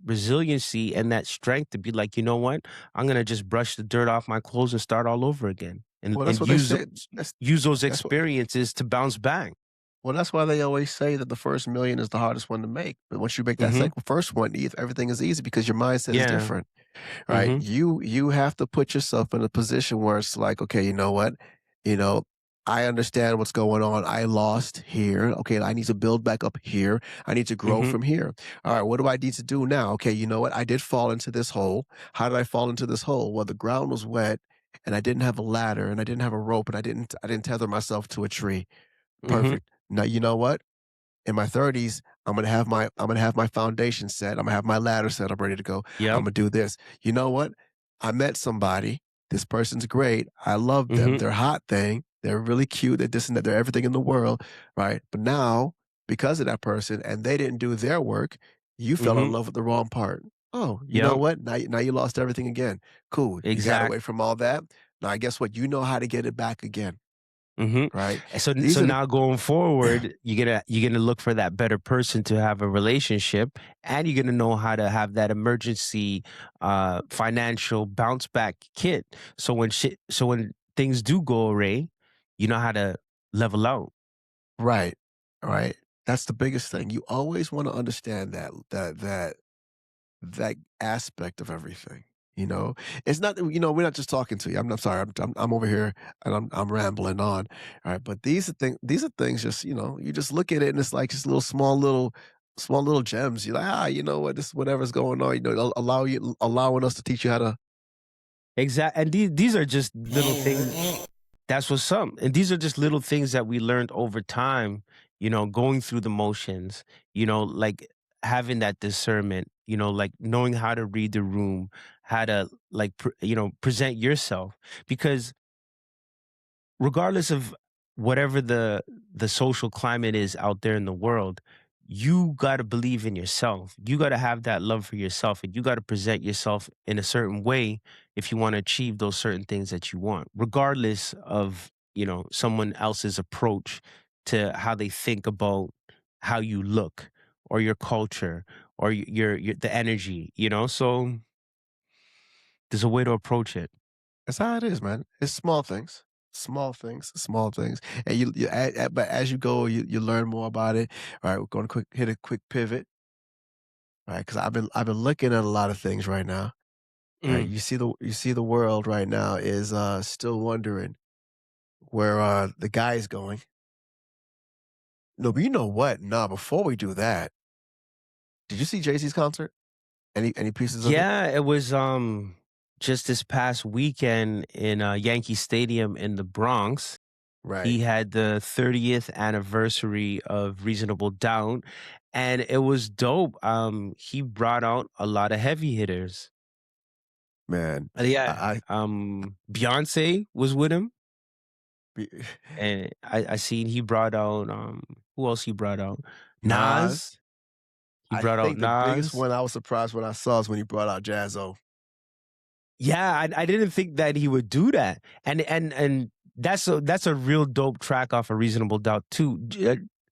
B: resiliency and that strength to be like, you know what? I'm gonna just brush the dirt off my clothes and start all over again. And
A: Well, that's
B: and
A: what they say. That's
B: use those
A: that's what
B: experiences to bounce back.
A: well, that's why they always say that the first million is the hardest one to make. But once you make that
B: Hmm.
A: second first one, everything is easy because your mindset is
B: Yeah.
A: different. Right?
B: Hmm.
A: You have to put yourself in a position where it's like, okay, you know what? You know, I understand what's going on. I lost here. Okay, I need to build back up here. I need to grow
B: Hmm.
A: from here. All right, what do I need to do now? Okay, you know what? I did fall into this hole. How did I fall into this hole? Well, the ground was wet and I didn't have a ladder and I didn't have a rope and I didn't tether myself to a tree.
B: Hmm.
A: Perfect. Now you know what? In my 30s, I'm gonna have my foundation set. I'm gonna have my ladder set. I'm ready to go. I'm
B: Yep.
A: gonna do this. You know what? I met somebody. This person's great. I love them.
B: Hmm.
A: They're hot thing. They're really cute. They're this and that. They're everything in the world, right? But now, because of that person, and they didn't do their work, you fell in
B: Hmm.
A: love with the wrong part. Oh, you know
B: Yep.
A: what? Now you lost everything again. Cool. You got
B: Exact.
A: away from all that. Now, guess what? You know how to get it back again,
B: Mhm.
A: right?
B: And so
A: These are the
B: now going forward, you're gonna look for that better person to have a relationship, and you're gonna know how to have that emergency financial bounce back kit. So when things do go awry, you know how to level out.
A: right, right. That's the biggest thing. You always wanna understand that aspect of everything, you know? It's not that we're not just talking to you. I'm sorry, I'm over here and I'm rambling on, alright? But these are things just, you just look at it and it's like just little small little gems. You're like, you know what? This whatever's going on, allowing us to teach you how to.
B: Exact and these are just little things. That's what's up. And these are just little things that we learned over time, going through the motions, like having that discernment, like knowing how to read the room, how to like, present yourself. Because regardless of whatever the social climate is out there in the world, you got to believe in yourself. You got to have that love for yourself, and you got to present yourself in a certain way if you want to achieve those certain things that you want, regardless of someone else's approach to how they think about how you look or your culture or your the energy. So there's a way to approach it.
A: That's how it is, man. It's small things, and but as you go, you learn more about it. All right, we're going to hit a quick pivot, right? Because I've been looking at a lot of things right now. Right,
B: Mm.
A: you see the world right now is still wondering where the guy's going. No, but you know what? Nah, before we do that, did you see Jay Z's concert? Any pieces of it?
B: Yeah, it was just this past weekend in Yankee Stadium in the Bronx.
A: Right,
B: He had the 30th anniversary of Reasonable Doubt, and it was dope. He brought out a lot of heavy hitters.
A: man.
B: Yeah,
A: I,
B: Beyonce was with him,
A: I
B: and I seen he brought out who else he brought out?
A: Nas.
B: Nas. He
A: I
B: brought out
A: think the biggest
B: Nas.
A: one I was surprised when I saw is when he brought out Jazzo.
B: Yeah, I didn't think that he would do that, and that's a real dope track off of Reasonable Doubt too.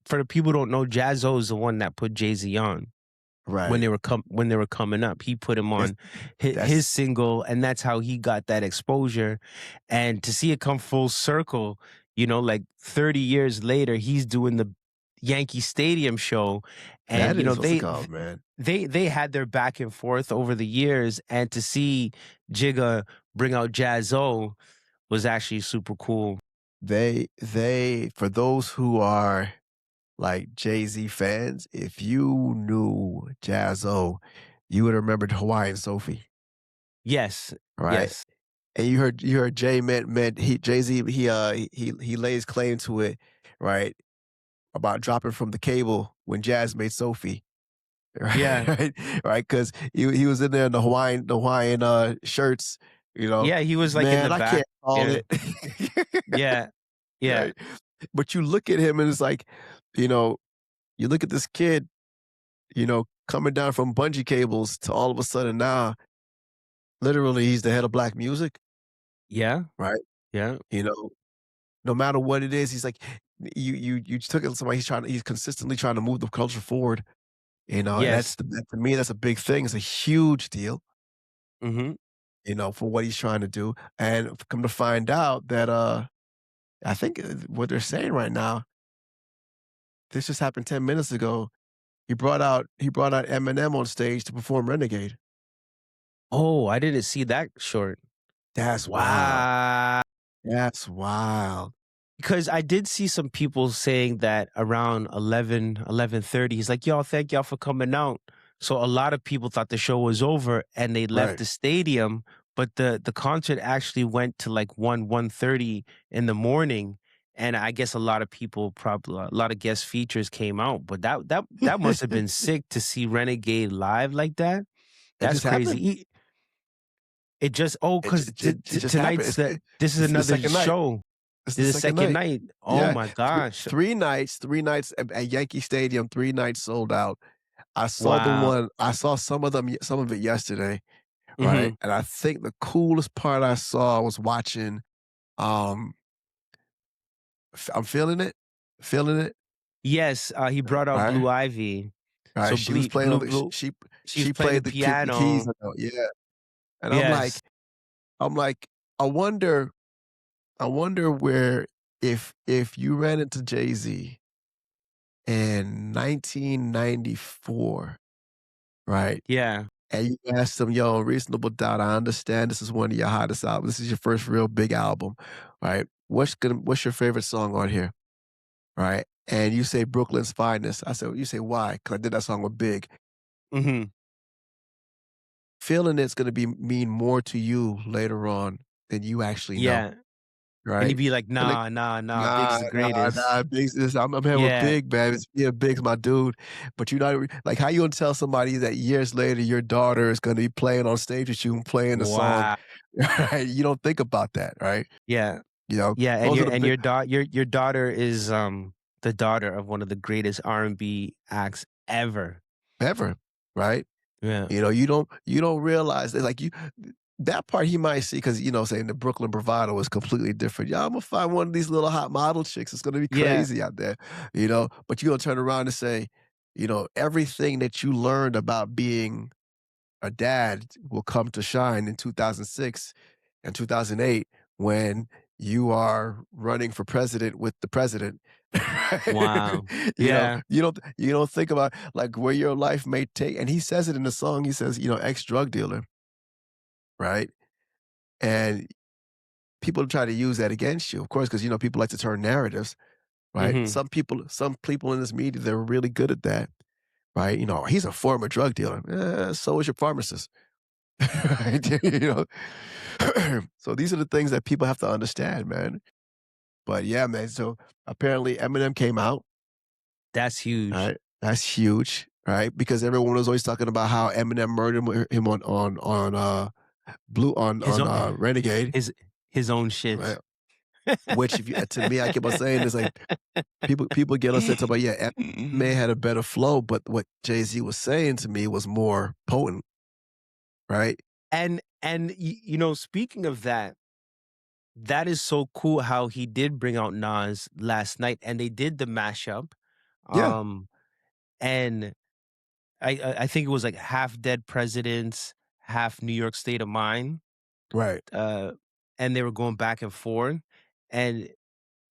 B: For the people who don't know, Jazzo is the one that put Jay Z on when
A: Right.
B: they were coming up. He put him
A: That's
B: on his
A: that's
B: single, and that's how he got that exposure. And to see it come full circle, like 30 years later, he's doing the Yankee Stadium show, and
A: that is what's it called, man.
B: they had their back and forth over the years, and to see Jigga bring out Jazzo was actually super cool.
A: They for those who are like Jay-Z fans, if you knew Jazzo, you would have remembered Hawaiian Sophie.
B: Yes,
A: right?
B: yes.
A: And you heard Jay Z he lays claim to it, right? About dropping from the cable when Jazz made Sophie.
B: Yeah.
A: Right, right, because he was in there in the Hawaiian shirts, you know,
B: Yeah, he was, like, in the
A: "Man, I
B: back
A: can't call
B: there.
A: it."
B: Yeah. Yeah.
A: Right? But you look at him and it's like, you know, you look at this kid, coming down from bungee cables to all of a sudden now, literally, he's the head of black music,
B: Yeah.
A: right?
B: Yeah.
A: You know, no matter what it is, he's like you took it to somebody he's consistently trying to move the culture forward, and
B: Yes.
A: to me, that's a big thing. It's a huge deal.
B: Mhm.
A: For what he's trying to do. And come to find out that, I think what they're saying right now, this just happened 10 minutes ago. He brought out Eminem on stage to perform Renegade.
B: Oh, I didn't see that short.
A: That's wild.
B: Wow.
A: That's wild.
B: Because I did see some people saying that around 11:30, he's like, "Y'all, thank y'all for coming out." So a lot of people thought the show was over and they left
A: Right.
B: the stadium, but the concert actually went to like 1:30 in the morning. And I guess a lot of people, probably a lot of guest features came out, but that must have been sick to see Renegade live like that.
A: It
B: That's
A: just happened.
B: crazy. It just, oh, because
A: It just happened.
B: tonight's this is
A: It's the
B: another
A: second night.
B: show.
A: It's
B: This
A: the
B: is the
A: second
B: second
A: night.
B: night. Oh
A: Yeah.
B: my
A: 3
B: gosh.
A: 3 nights, 3 nights at Yankee Stadium, 3 nights sold out.
B: Wow.
A: I saw some of it yesterday, right?
B: Mhm.
A: And I think the coolest part I saw was watching, um, I'm feeling it,
B: Yes, he brought out
A: right?
B: Blue Ivy.
A: Right,
B: So
A: she was playing on the
B: Blue she was
A: she
B: playing the
A: played the keys
B: piano.
A: on the yeah, and
B: Yes.
A: I'm like, I wonder I wonder where if you ran into Jay-Z in 1994, right?
B: Yeah.
A: And you asked him, "Yo, Reasonable Doubt, I understand this is one of your hottest albums. This is your first real big album, right? What's your favorite song on here?" Right? And you say Brooklyn's Finest. I said, you say, "Why?" Because I did that song with Big.
B: Mhm.
A: Feeling it's gonna be mean more to you later on than you actually know,
B: Yeah. And he'd
A: right?
B: be like,
A: And like,
B: "Nah, nah, nah, Big's
A: "Nah,
B: the
A: nah,
B: greatest."
A: nah, Big's this I'm here with
B: Yeah.
A: Big, man. Yeah, Big's my dude." But you're not like, how you gonna tell somebody that years later your daughter is gonna be playing on stage with you and playing the song,
B: Wow.
A: right? You don't think about that, right?
B: Yeah. Yeah, and
A: Those are the big
B: your daughter is, the daughter of one of the greatest R&B acts ever.
A: ever, right?
B: Yeah.
A: You don't realize that, like, that part he might see because, saying the Brooklyn bravado is completely different. "Yeah, Imma find one of these little hot model chicks. It's gonna be
B: Yeah.
A: crazy out there," But you're gonna turn around and say, everything that you learned about being a dad will come to shine in 2006 and 2008 when you are running for president with the president.
B: Wow. Yeah.
A: You don't think about, like, where your life may take, and he says it in the song. He says, ex-drug dealer, right? And people try to use that against you, of course, because people like to turn narratives, right?
B: Mhm.
A: Some people in this media, they're really good at that, right? He's a former drug dealer. So is your pharmacist. Right? So these are the things that people have to understand, man. But yeah, man. So apparently Eminem came out.
B: That's
A: All
B: huge.
A: right, that's huge, right? Because everyone was always talking about how Eminem murdered him on Blue
B: His
A: on
B: own
A: Renegade.
B: his his own
A: Right?
B: shit.
A: Which, if you to me, I keep on saying is like people get upset about, yeah, Eminem had a better flow, but what Jay Z was saying to me was more potent, right?
B: Speaking of that, that is so cool how he did bring out Nas last night and they did the mashup.
A: Yeah,
B: Um, and I think it was like half Dead Presidents, half New York State of Mind.
A: right.
B: Uh, and they were going back and forth. And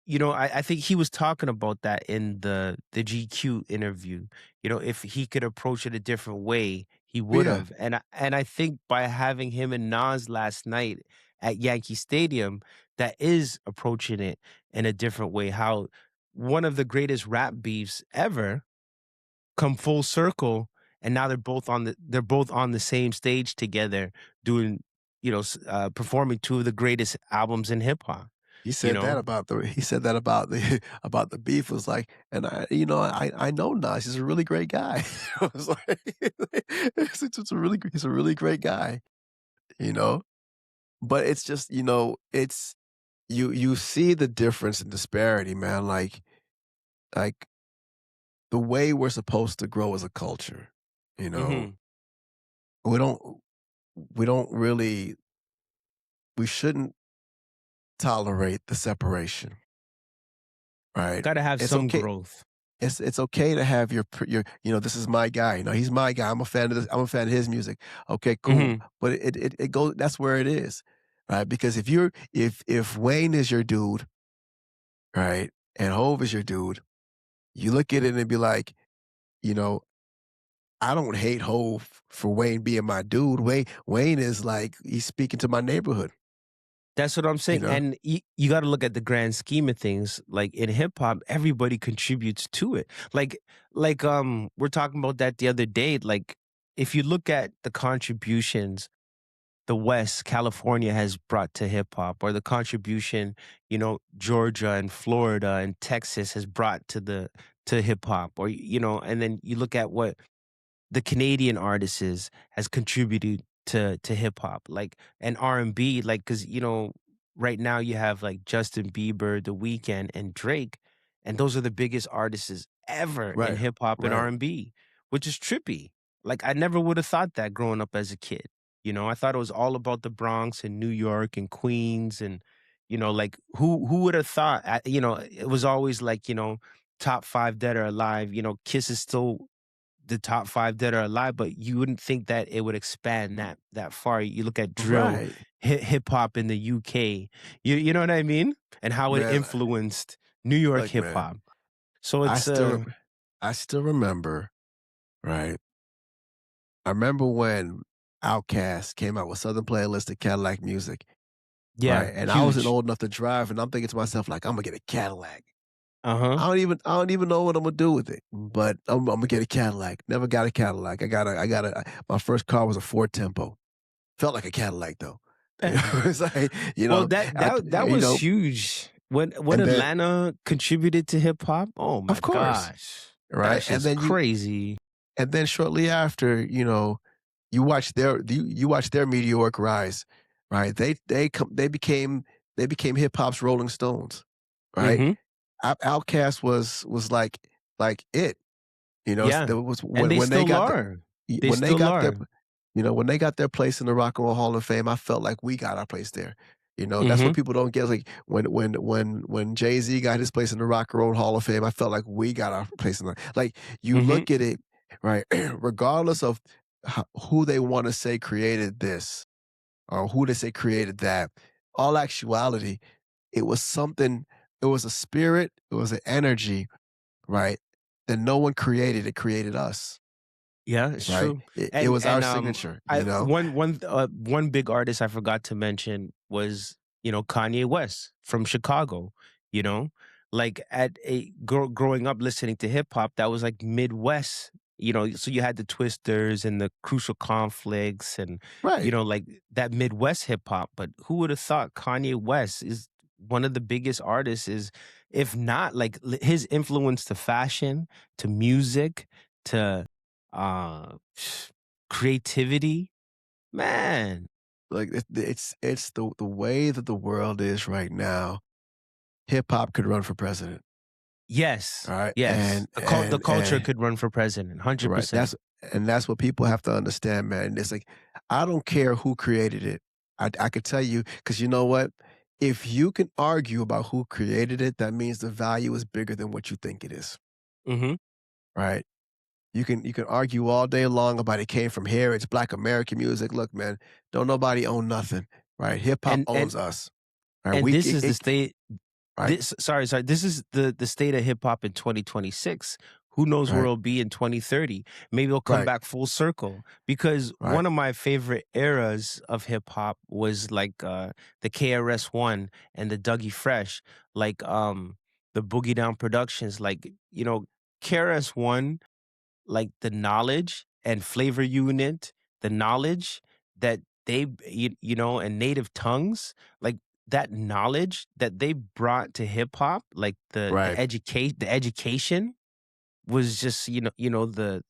B: I think he was talking about that in the GQ interview. If he could approach it a different way, he would
A: Yeah,
B: have. And I think by having him and Nas last night at Yankee Stadium, that is approaching it in a different way. How one of the greatest rap beefs ever come full circle, and now they're both on the same stage together doing performing two of the greatest albums in hip hop. You know,
A: He said that about the about the beef was like, and I know Nas, he's a really great guy. I was like, he's a really great guy, you know? But it's just, it's you see the difference and disparity, man, like the way we're supposed to grow as a culture, you know?
B: hmm
A: We don't we don't really we shouldn't tolerate the separation, right?
B: got to have
A: It's
B: some
A: okay
B: growth.
A: it's okay to have this is my guy, he's my guy. I'm a fan of his music. Okay, cool.
B: hmm
A: But it goes that's where it is. Right? Because if Wayne is your dude, right? And Hove is your dude, you look at it and be like, you know, I don't hate Hove for Wayne being my dude. Wayne is like he's speaking to my neighborhood,
B: That's what I'm
A: you
B: saying.
A: know?
B: And you got to look at the grand scheme of things. Like in hip hop, everybody contributes to it. We're talking about that the other day. Like if you look at the contributions the West, California has brought to hip hop, or the contribution, Georgia and Florida and Texas has brought to hip hop, or and then you look at what the Canadian artists has contributed to hip hop, like and R&B, like because right now you have like Justin Bieber, The Weeknd, and Drake, and those are the biggest artists ever in
A: Right.
B: hip hop and
A: Right.
B: R&B, which is trippy. Like I never would have thought that growing up as a kid. I thought it was all about the Bronx and New York and Queens and like who would have thought? It was always like top five dead or alive. Kiss is still the top 5 dead or alive, but you wouldn't think that it would expand that far. You look at drill,
A: Right.
B: hip hop in the UK, you know what I mean? And how it
A: Man,
B: influenced New York
A: look,
B: hip
A: man,
B: hop. So
A: I
B: it's
A: still rem I still remember, right? I remember when Outkast came out with Southern Playlist of Cadillac Music,
B: yeah,
A: right? And I wasn't
B: huge.
A: old enough to drive, and I'm thinking to myself, like, "Imma get a Cadillac."
B: Uh-huh.
A: I don't even know what Imma do with it, but Imma get a Cadillac. Never got a Cadillac. I got a my first car was a Ford Tempo. Felt like a Cadillac, though. It's like,
B: Well, that was huge. When
A: and then
B: Atlanta contributed to hip hop, oh my
A: of course,
B: gosh.
A: right?
B: That's just crazy.
A: And then shortly after, you watch their meteoric rise, right? They became hip hop's Rolling Stones, right?
B: Mhm.
A: Outkast was like it,
B: Yeah.
A: there was
B: And they
A: when they
B: still
A: got the
B: are. They
A: when they
B: still
A: got their
B: are.
A: when they got their place in the Rock and Roll Hall of Fame, I felt like we got our place there. That's what
B: Mhm.
A: people don't get. Like when Jay-Z got his place in the Rock and Roll Hall of Fame, I felt like we got our place in the like you
B: Mhm.
A: look at it, right? Regardless of who they want to say created this or who they say created that, all actuality, it was something, it was a spirit, it was an energy, right? That no one created, it created us,
B: Yeah, it's
A: right?
B: true.
A: It
B: And
A: was our signature,
B: I one big artist I forgot to mention was, Kanye West from Chicago, you know? Like at growing up listening to hip hop, that was like Midwest, so you had the Twisters and the Crucial Conflicts and
A: Right.
B: like that Midwest hip hop, but who would have thought Kanye West is one of the biggest artists is if not like his influence to fashion, to music, to uh, creativity, man.
A: Like it's the way that the world is right now. Hip hop could run for president.
B: Yes,
A: All right.
B: yes. The culture
A: And
B: could run for president,
A: right.
B: 100%.
A: That's what people have to understand, man. It's like I don't care who created it. I could tell you because you know what? If you can argue about who created it, that means the value is bigger than what you think it is.
B: Mhm.
A: Right. You can argue all day long about it came from here. It's Black American music. Look, man, don't nobody own nothing. Right. Hip hop
B: And and
A: owns us. Right.
B: and this is the
A: It
B: state
A: right.
B: this sorry, this is the state of hip hop in 2026. Who knows where
A: Right.
B: it'll be in 2030? Maybe it'll come
A: Right.
B: back full circle because
A: Right.
B: one of my favorite eras of hip hop was like the KRS-One and the Dougie Fresh, like the Boogie Down Productions, like KRS-One, like the knowledge and Flavor Unit, the knowledge that you know, and native tongues, like that knowledge that they brought to hip hop, like
A: Right.
B: the education was just, the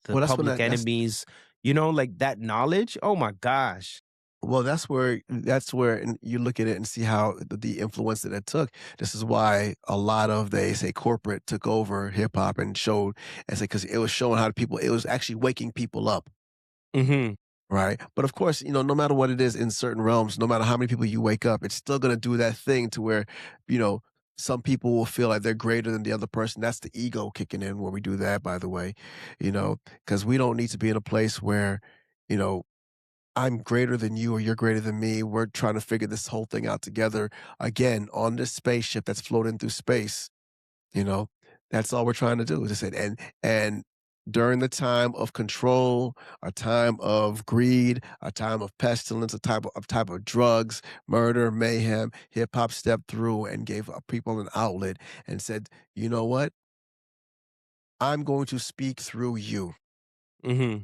A: Well, that's when
B: Public Enemies, like that knowledge. Oh my gosh.
A: that's where and you look at it and see how the influence that it took. This is why a lot of they say corporate took over hip hop and showed and say because it was showing how people it was actually waking people up.
B: Hmm.
A: Right. But of course, no matter what it is in certain realms, no matter how many people you wake up, it's still going to do that thing to where, you know, some people will feel like they're greater than the other person. That's the ego kicking in when we do that, by the way, because we don't need to be in a place where, you know, I'm greater than you or you're greater than me. We're trying to figure this whole thing out together again on this spaceship that's floating through space. You know, that's all we're trying to do is just and during the time of control, a time of greed, a time of pestilence, a type of drugs, murder, mayhem, hip hop stepped through and gave people an outlet and said, "You know what? I'm going to speak through you."
B: Hmm.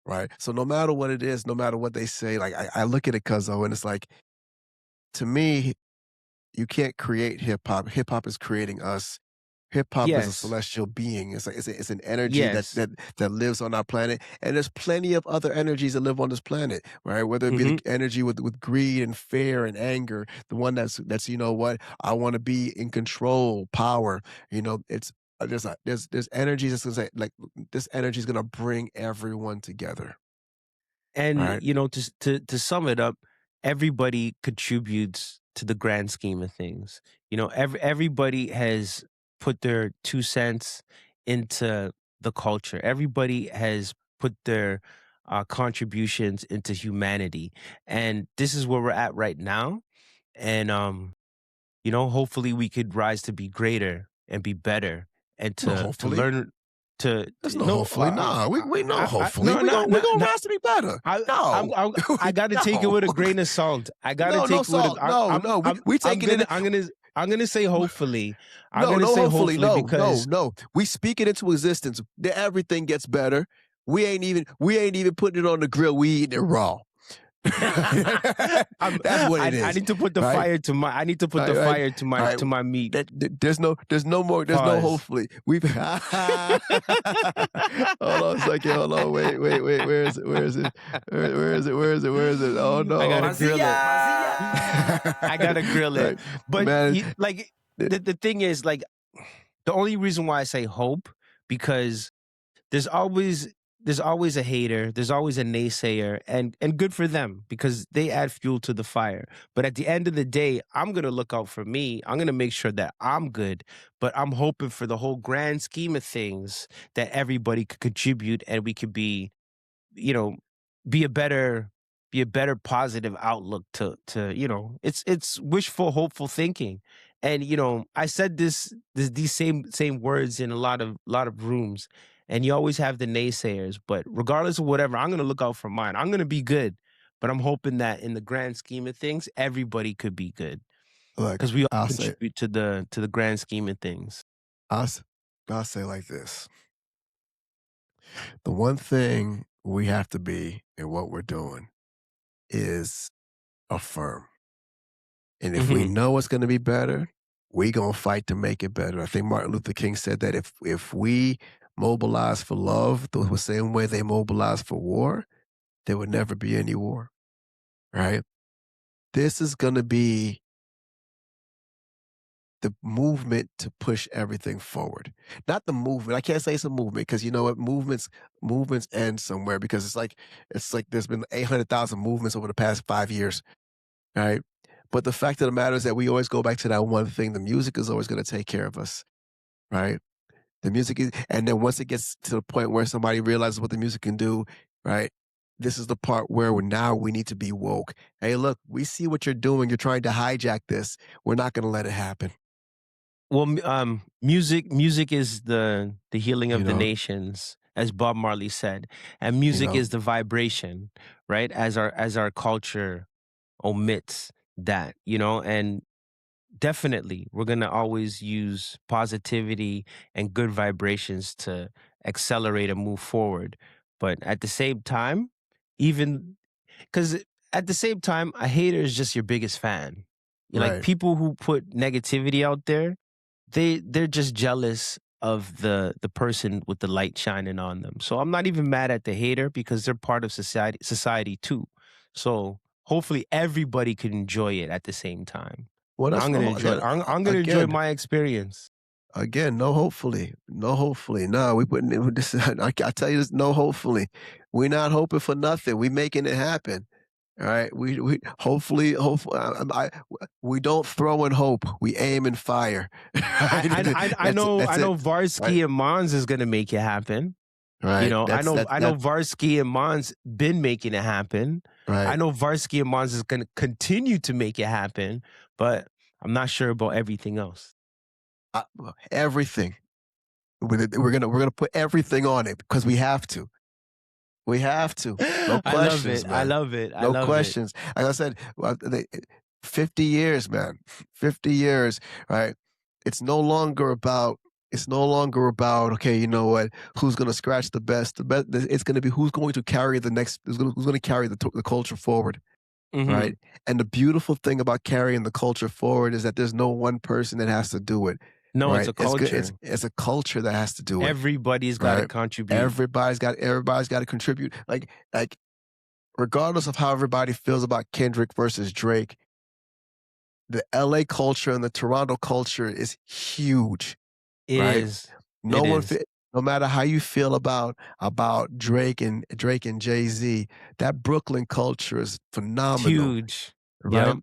A: Right. So no matter what it is, no matter what they say, like I look at it, Cuzzo, and it's like to me, you can't create hip hop. Hip hop is creating us. Hip hop is a
B: Yes.
A: celestial being. It's like it's an energy that
B: Yes.
A: that lives on our planet, and there's plenty of other energies that live on this planet, right? Whether it be the
B: Hmm.
A: energy with greed and fear and anger, the one that's you know what I want to be in control, power. It's there's energies that's gonna say like this energy is gonna bring everyone together,
B: And
A: right?
B: to sum it up, everybody contributes to the grand scheme of things. Everybody has put their 2 cents into the culture. Everybody has put their contributions into humanity, and this is where we're at right now. And hopefully we could rise to be greater and be better, and
A: No,
B: to
A: hopefully.
B: learn
A: There's no
B: no
A: hopefully. Nah, we know hopefully.
B: no,
A: We
B: not
A: gonna
B: not
A: rise to be better.
B: I
A: No.
B: I gotta take it
A: No.
B: with a grain of salt. I gotta
A: No, no
B: take it with a
A: salt. No, no. We
B: I'm
A: taking
B: gonna
A: it.
B: I'm gonna say hopefully. I'm
A: No,
B: gonna
A: no,
B: say
A: hopefully.
B: hopefully
A: No, no,
B: because
A: no. We speak it into existence. Everything gets better. We ain't even putting it on the grill. We eating it raw. That's what it
B: I
A: is.
B: need to put the
A: Right?
B: fire to my I need to put the
A: Right, right,
B: fire
A: right.
B: to my meat.
A: There's no more, there's no
B: Pause.
A: hopefully. We've hold on a second, hold on, wait, where is it? Where is it? Where is it? Oh
B: I gotta
A: no.
B: grill it. I gotta grill it.
A: Right.
B: But
A: Man,
B: like
A: th-
B: the thing is, like, the only reason why I say hope, because there's always a hater, there's always a naysayer, and good for them because they add fuel to the fire. But at the end of the day, I'm going to look out for me. I'm going to make sure that I'm good, but I'm hoping for the whole grand scheme of things that everybody could contribute and we could be, you know, be a better positive outlook to, it's wishful hopeful thinking. And I said these same words in a lot of rooms, and you always have the naysayers, but regardless of whatever, I'm going to look out for mine. I'm going to be good, but I'm hoping that in the grand scheme of things everybody could be good
A: look,
B: because we all
A: I'll say,
B: contribute to the grand scheme of things.
A: I'll, s- I'll say like this. The one thing we have to be in what we're doing is affirm. And if we
B: Hmm.
A: know it's going to be better, we going to fight to make it better. I think Martin Luther King said that if we mobilize for love the same way they mobilize for war, there would never be any war, right? This is going to be the movement to push everything forward. Not the movement. I can't say it's a movement because you know what? Movements end somewhere because it's like there's been 800,000 movements over the past 5 years, right? But the fact of the matter is that we always go back to that one thing. The music is always going to take care of us, right? The music is, and then once it gets to the point where somebody realizes what the music can do, right? This is the part where now we need to be woke. Hey, look, we see what you're doing. You're trying to hijack this. We're not going to let it happen.
B: Well, music is the healing
A: You
B: of the
A: know,
B: nations, as Bob Marley said, and
A: you
B: music
A: know.
B: is the vibration, right? As our culture omits that, and definitely we're gonna always use positivity and good vibrations to accelerate and move forward. But at the same time, even because at the same time, a hater is just your biggest fan. You like
A: Right.
B: people who put negativity out there, they're just jealous of the person with the light shining on them. So I'm not even mad at the hater because they're part of society too. So hopefully everybody can enjoy it at the same time.
A: Well, that's
B: I'm gonna
A: no
B: enjoy.
A: again,
B: I'm gonna enjoy
A: again,
B: my experience.
A: no hopefully, no hopefully. No, we putting it this I tell you this, no hopefully. We're not hoping for nothing. We making it happen. All right. We hopefully we don't throw in hope. We aim and fire. Right.
B: I
A: That's it.
B: know
A: Right.
B: Varsky and Monze is gonna make it happen. You
A: Right.
B: know, I know
A: That
B: Varsky and Monz been making it happen. I
A: right.
B: know Varsky and Monz is gonna continue to make it happen, but I'm not sure about everything else.
A: Everything. We're gonna put everything on it because we have to. We have to. No
B: I love
A: questions,
B: it. I
A: man.
B: love it. I
A: No
B: love it.
A: questions. Like I said, 50 years, man. 50 years, right? It's no longer about okay, you know what? Who's going to scratch the best? It's going to be who's going to carry the next who's going to carry the culture forward,
B: Mhm.
A: right? And the beautiful thing about carrying the culture forward is that there's no one person that has to do it,
B: No, it's
A: right?
B: a culture.
A: It's a culture that has to do it,
B: Everybody's gotta
A: right?
B: contribute.
A: Everybody's got to contribute. Like regardless of how everybody feels about Kendrick versus Drake, the LA culture and the Toronto culture is huge,
B: It
A: right?
B: is.
A: No
B: It
A: one
B: is.
A: fe no matter how you feel about Drake and Jay-Z, that Brooklyn culture is
B: It's
A: phenomenal,
B: huge.
A: right?
B: Yep.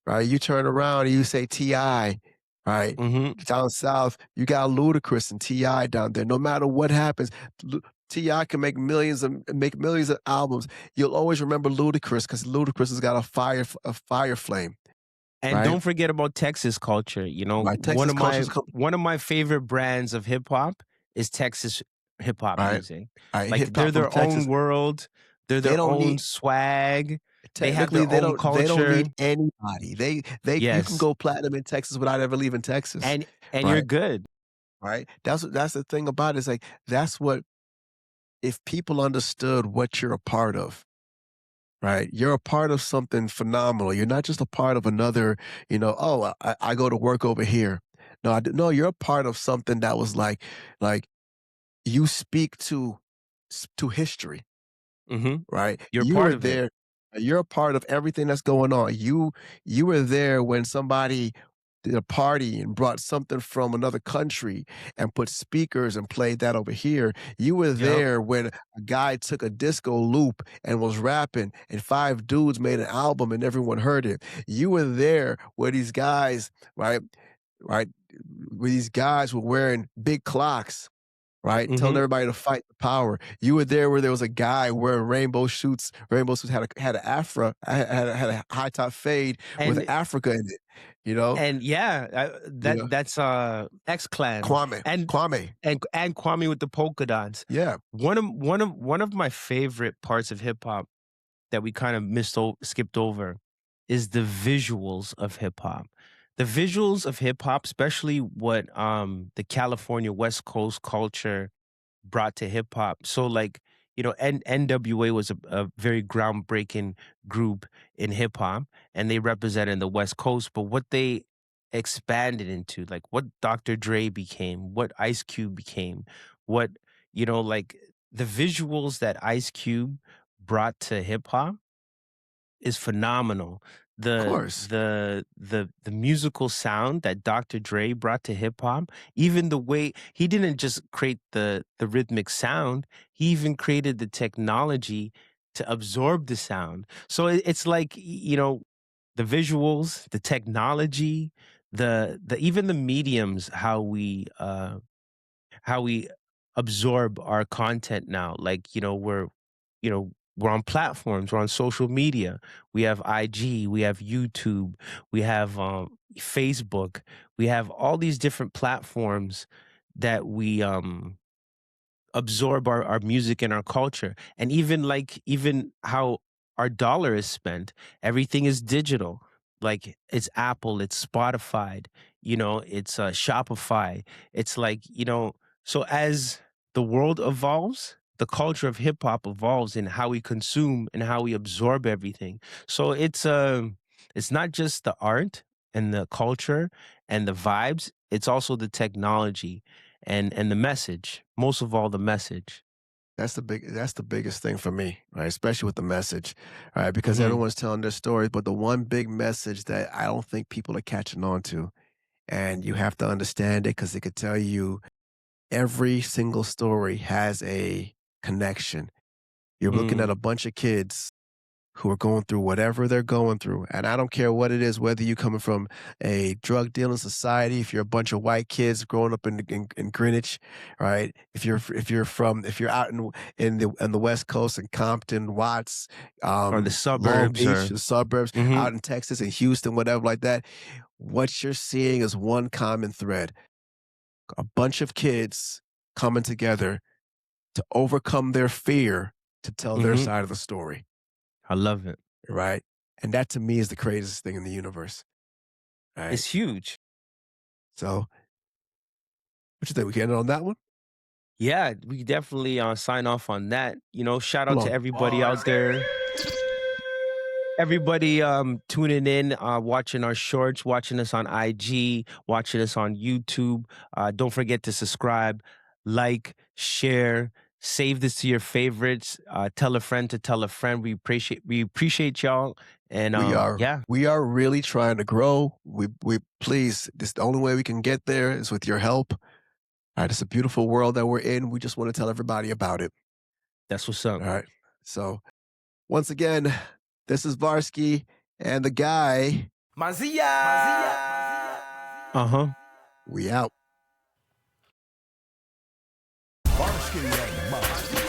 A: Right? You turn around and you say T.I., right?
B: Mhm.
A: Down south, you got Ludacris and T.I. down there. No matter what happens, Lu T.I. can make millions of albums. You'll always remember Ludacris because Ludacris has got a fire flame,
B: And
A: right?
B: don't forget about Texas culture. You know,
A: Right, Texas culture's come
B: one of my favorite brands of hip hop is Texas hip hop
A: right,
B: music.
A: right,
B: Like
A: hip
B: they're
A: hop from
B: their own
A: Texas.
B: world. They're
A: They
B: their
A: don't
B: own
A: need
B: swag. They have
A: technically,
B: their own
A: they don't
B: culture.
A: need anybody. They you can
B: Yes.
A: go platinum in Texas without ever leaving Texas,
B: And you're
A: right,
B: good.
A: right? That's the thing about it, is like, that's what if people understood what you're a part of, right? You're a part of something phenomenal. You're not just a part of another, "Oh, I go to work over here." No, you're a part of something that was like, you speak to history.
B: Mhm.
A: Right?
B: You're
A: You
B: part
A: were
B: of it.
A: there. You're a part of everything that's going on. You were there when somebody did a party and brought something from another country and put speakers and played that over here. You were
B: Yep.
A: there when a guy took a disco loop and was rapping and five dudes made an album and everyone heard it. You were there where these guys, right? Right? Where these guys were wearing big clocks, right? Telling
B: Mhm.
A: everybody to fight the power. You were there where there was a guy wearing rainbow suits had a afro, had a high top fade with
B: And
A: Africa in it, you know?
B: and yeah,
A: You know?
B: that's X Clan and
A: Kwame.
B: and Kwame with the polka dots.
A: Yeah,
B: One of my favorite parts of hip hop that we kind of skipped over is the visuals of hip hop. The visuals of hip hop, especially what the California West Coast culture brought to hip hop. So like, you know, NWA was a very groundbreaking group in hip hop and they represented the West Coast, but what they expanded into, like what Dr. Dre became, what Ice Cube became, what, you know, like the visuals that Ice Cube brought to hip hop is phenomenal.
A: of course.
B: The musical sound that Dr. Dre brought to hip hop, even the way he didn't just create the rhythmic sound, he even created the technology to absorb the sound. So it's like you know, the visuals, the technology, the even the mediums, how we absorb our content now. Like, you know, we're on platforms, we're on social media. We have IG, we have YouTube, we have Facebook, we have all these different platforms that we absorb our music and our culture. And even like even how our dollar is spent, everything is digital. Like it's Apple, it's Spotify, you know, it's Shopify. It's like, you know, so as the world evolves, the culture of hip hop evolves in how we consume and how we absorb everything. So it's not just the art and the culture and the vibes, it's also the technology and the message. Most of all the message.
A: That's the biggest thing for me, right? Especially with the message, right? Because
B: Mhm.
A: everyone's telling their stories, but the one big message that I don't think people are catching on to, and you have to understand it because it could tell you every single story has a connection. You're looking at
B: Mm.
A: a bunch of kids who are going through whatever they're going through. And I don't care what it is, whether you coming from a drug dealing society, if you're a bunch of white kids growing up in Greenwich, right? If you're out in the West Coast in Compton, Watts,
B: Or the
A: Long
B: suburbs
A: Beach,
B: or
A: the suburbs,
B: mhm.
A: out in Texas and Houston, whatever like that, what you're seeing is one common thread. A bunch of kids coming together to overcome their fear to tell their
B: Mhm.
A: side of the story,
B: I love it.
A: right? And that to me is the craziest thing in the universe, right?
B: It's huge.
A: So, what you think? We can end on that one?
B: Yeah, we definitely sign off on that. Shout
A: Hold
B: out to
A: on.
B: everybody out there. Everybody tuning in, watching our shorts, watching us on IG, watching us on YouTube. Don't forget to subscribe, like, share, save this to your favorites. Tell a friend to tell a friend. We appreciate y'all. And yeah,
A: We are really trying to grow. We please, this the only way we can get there is with your help. All right, it's a beautiful world that we're in. We just want to tell everybody about it.
B: that's what's up.
A: All right. So, once again, this is Varsky and the guy.
B: Uh-huh.
A: We out.
C: Varsky and Monze.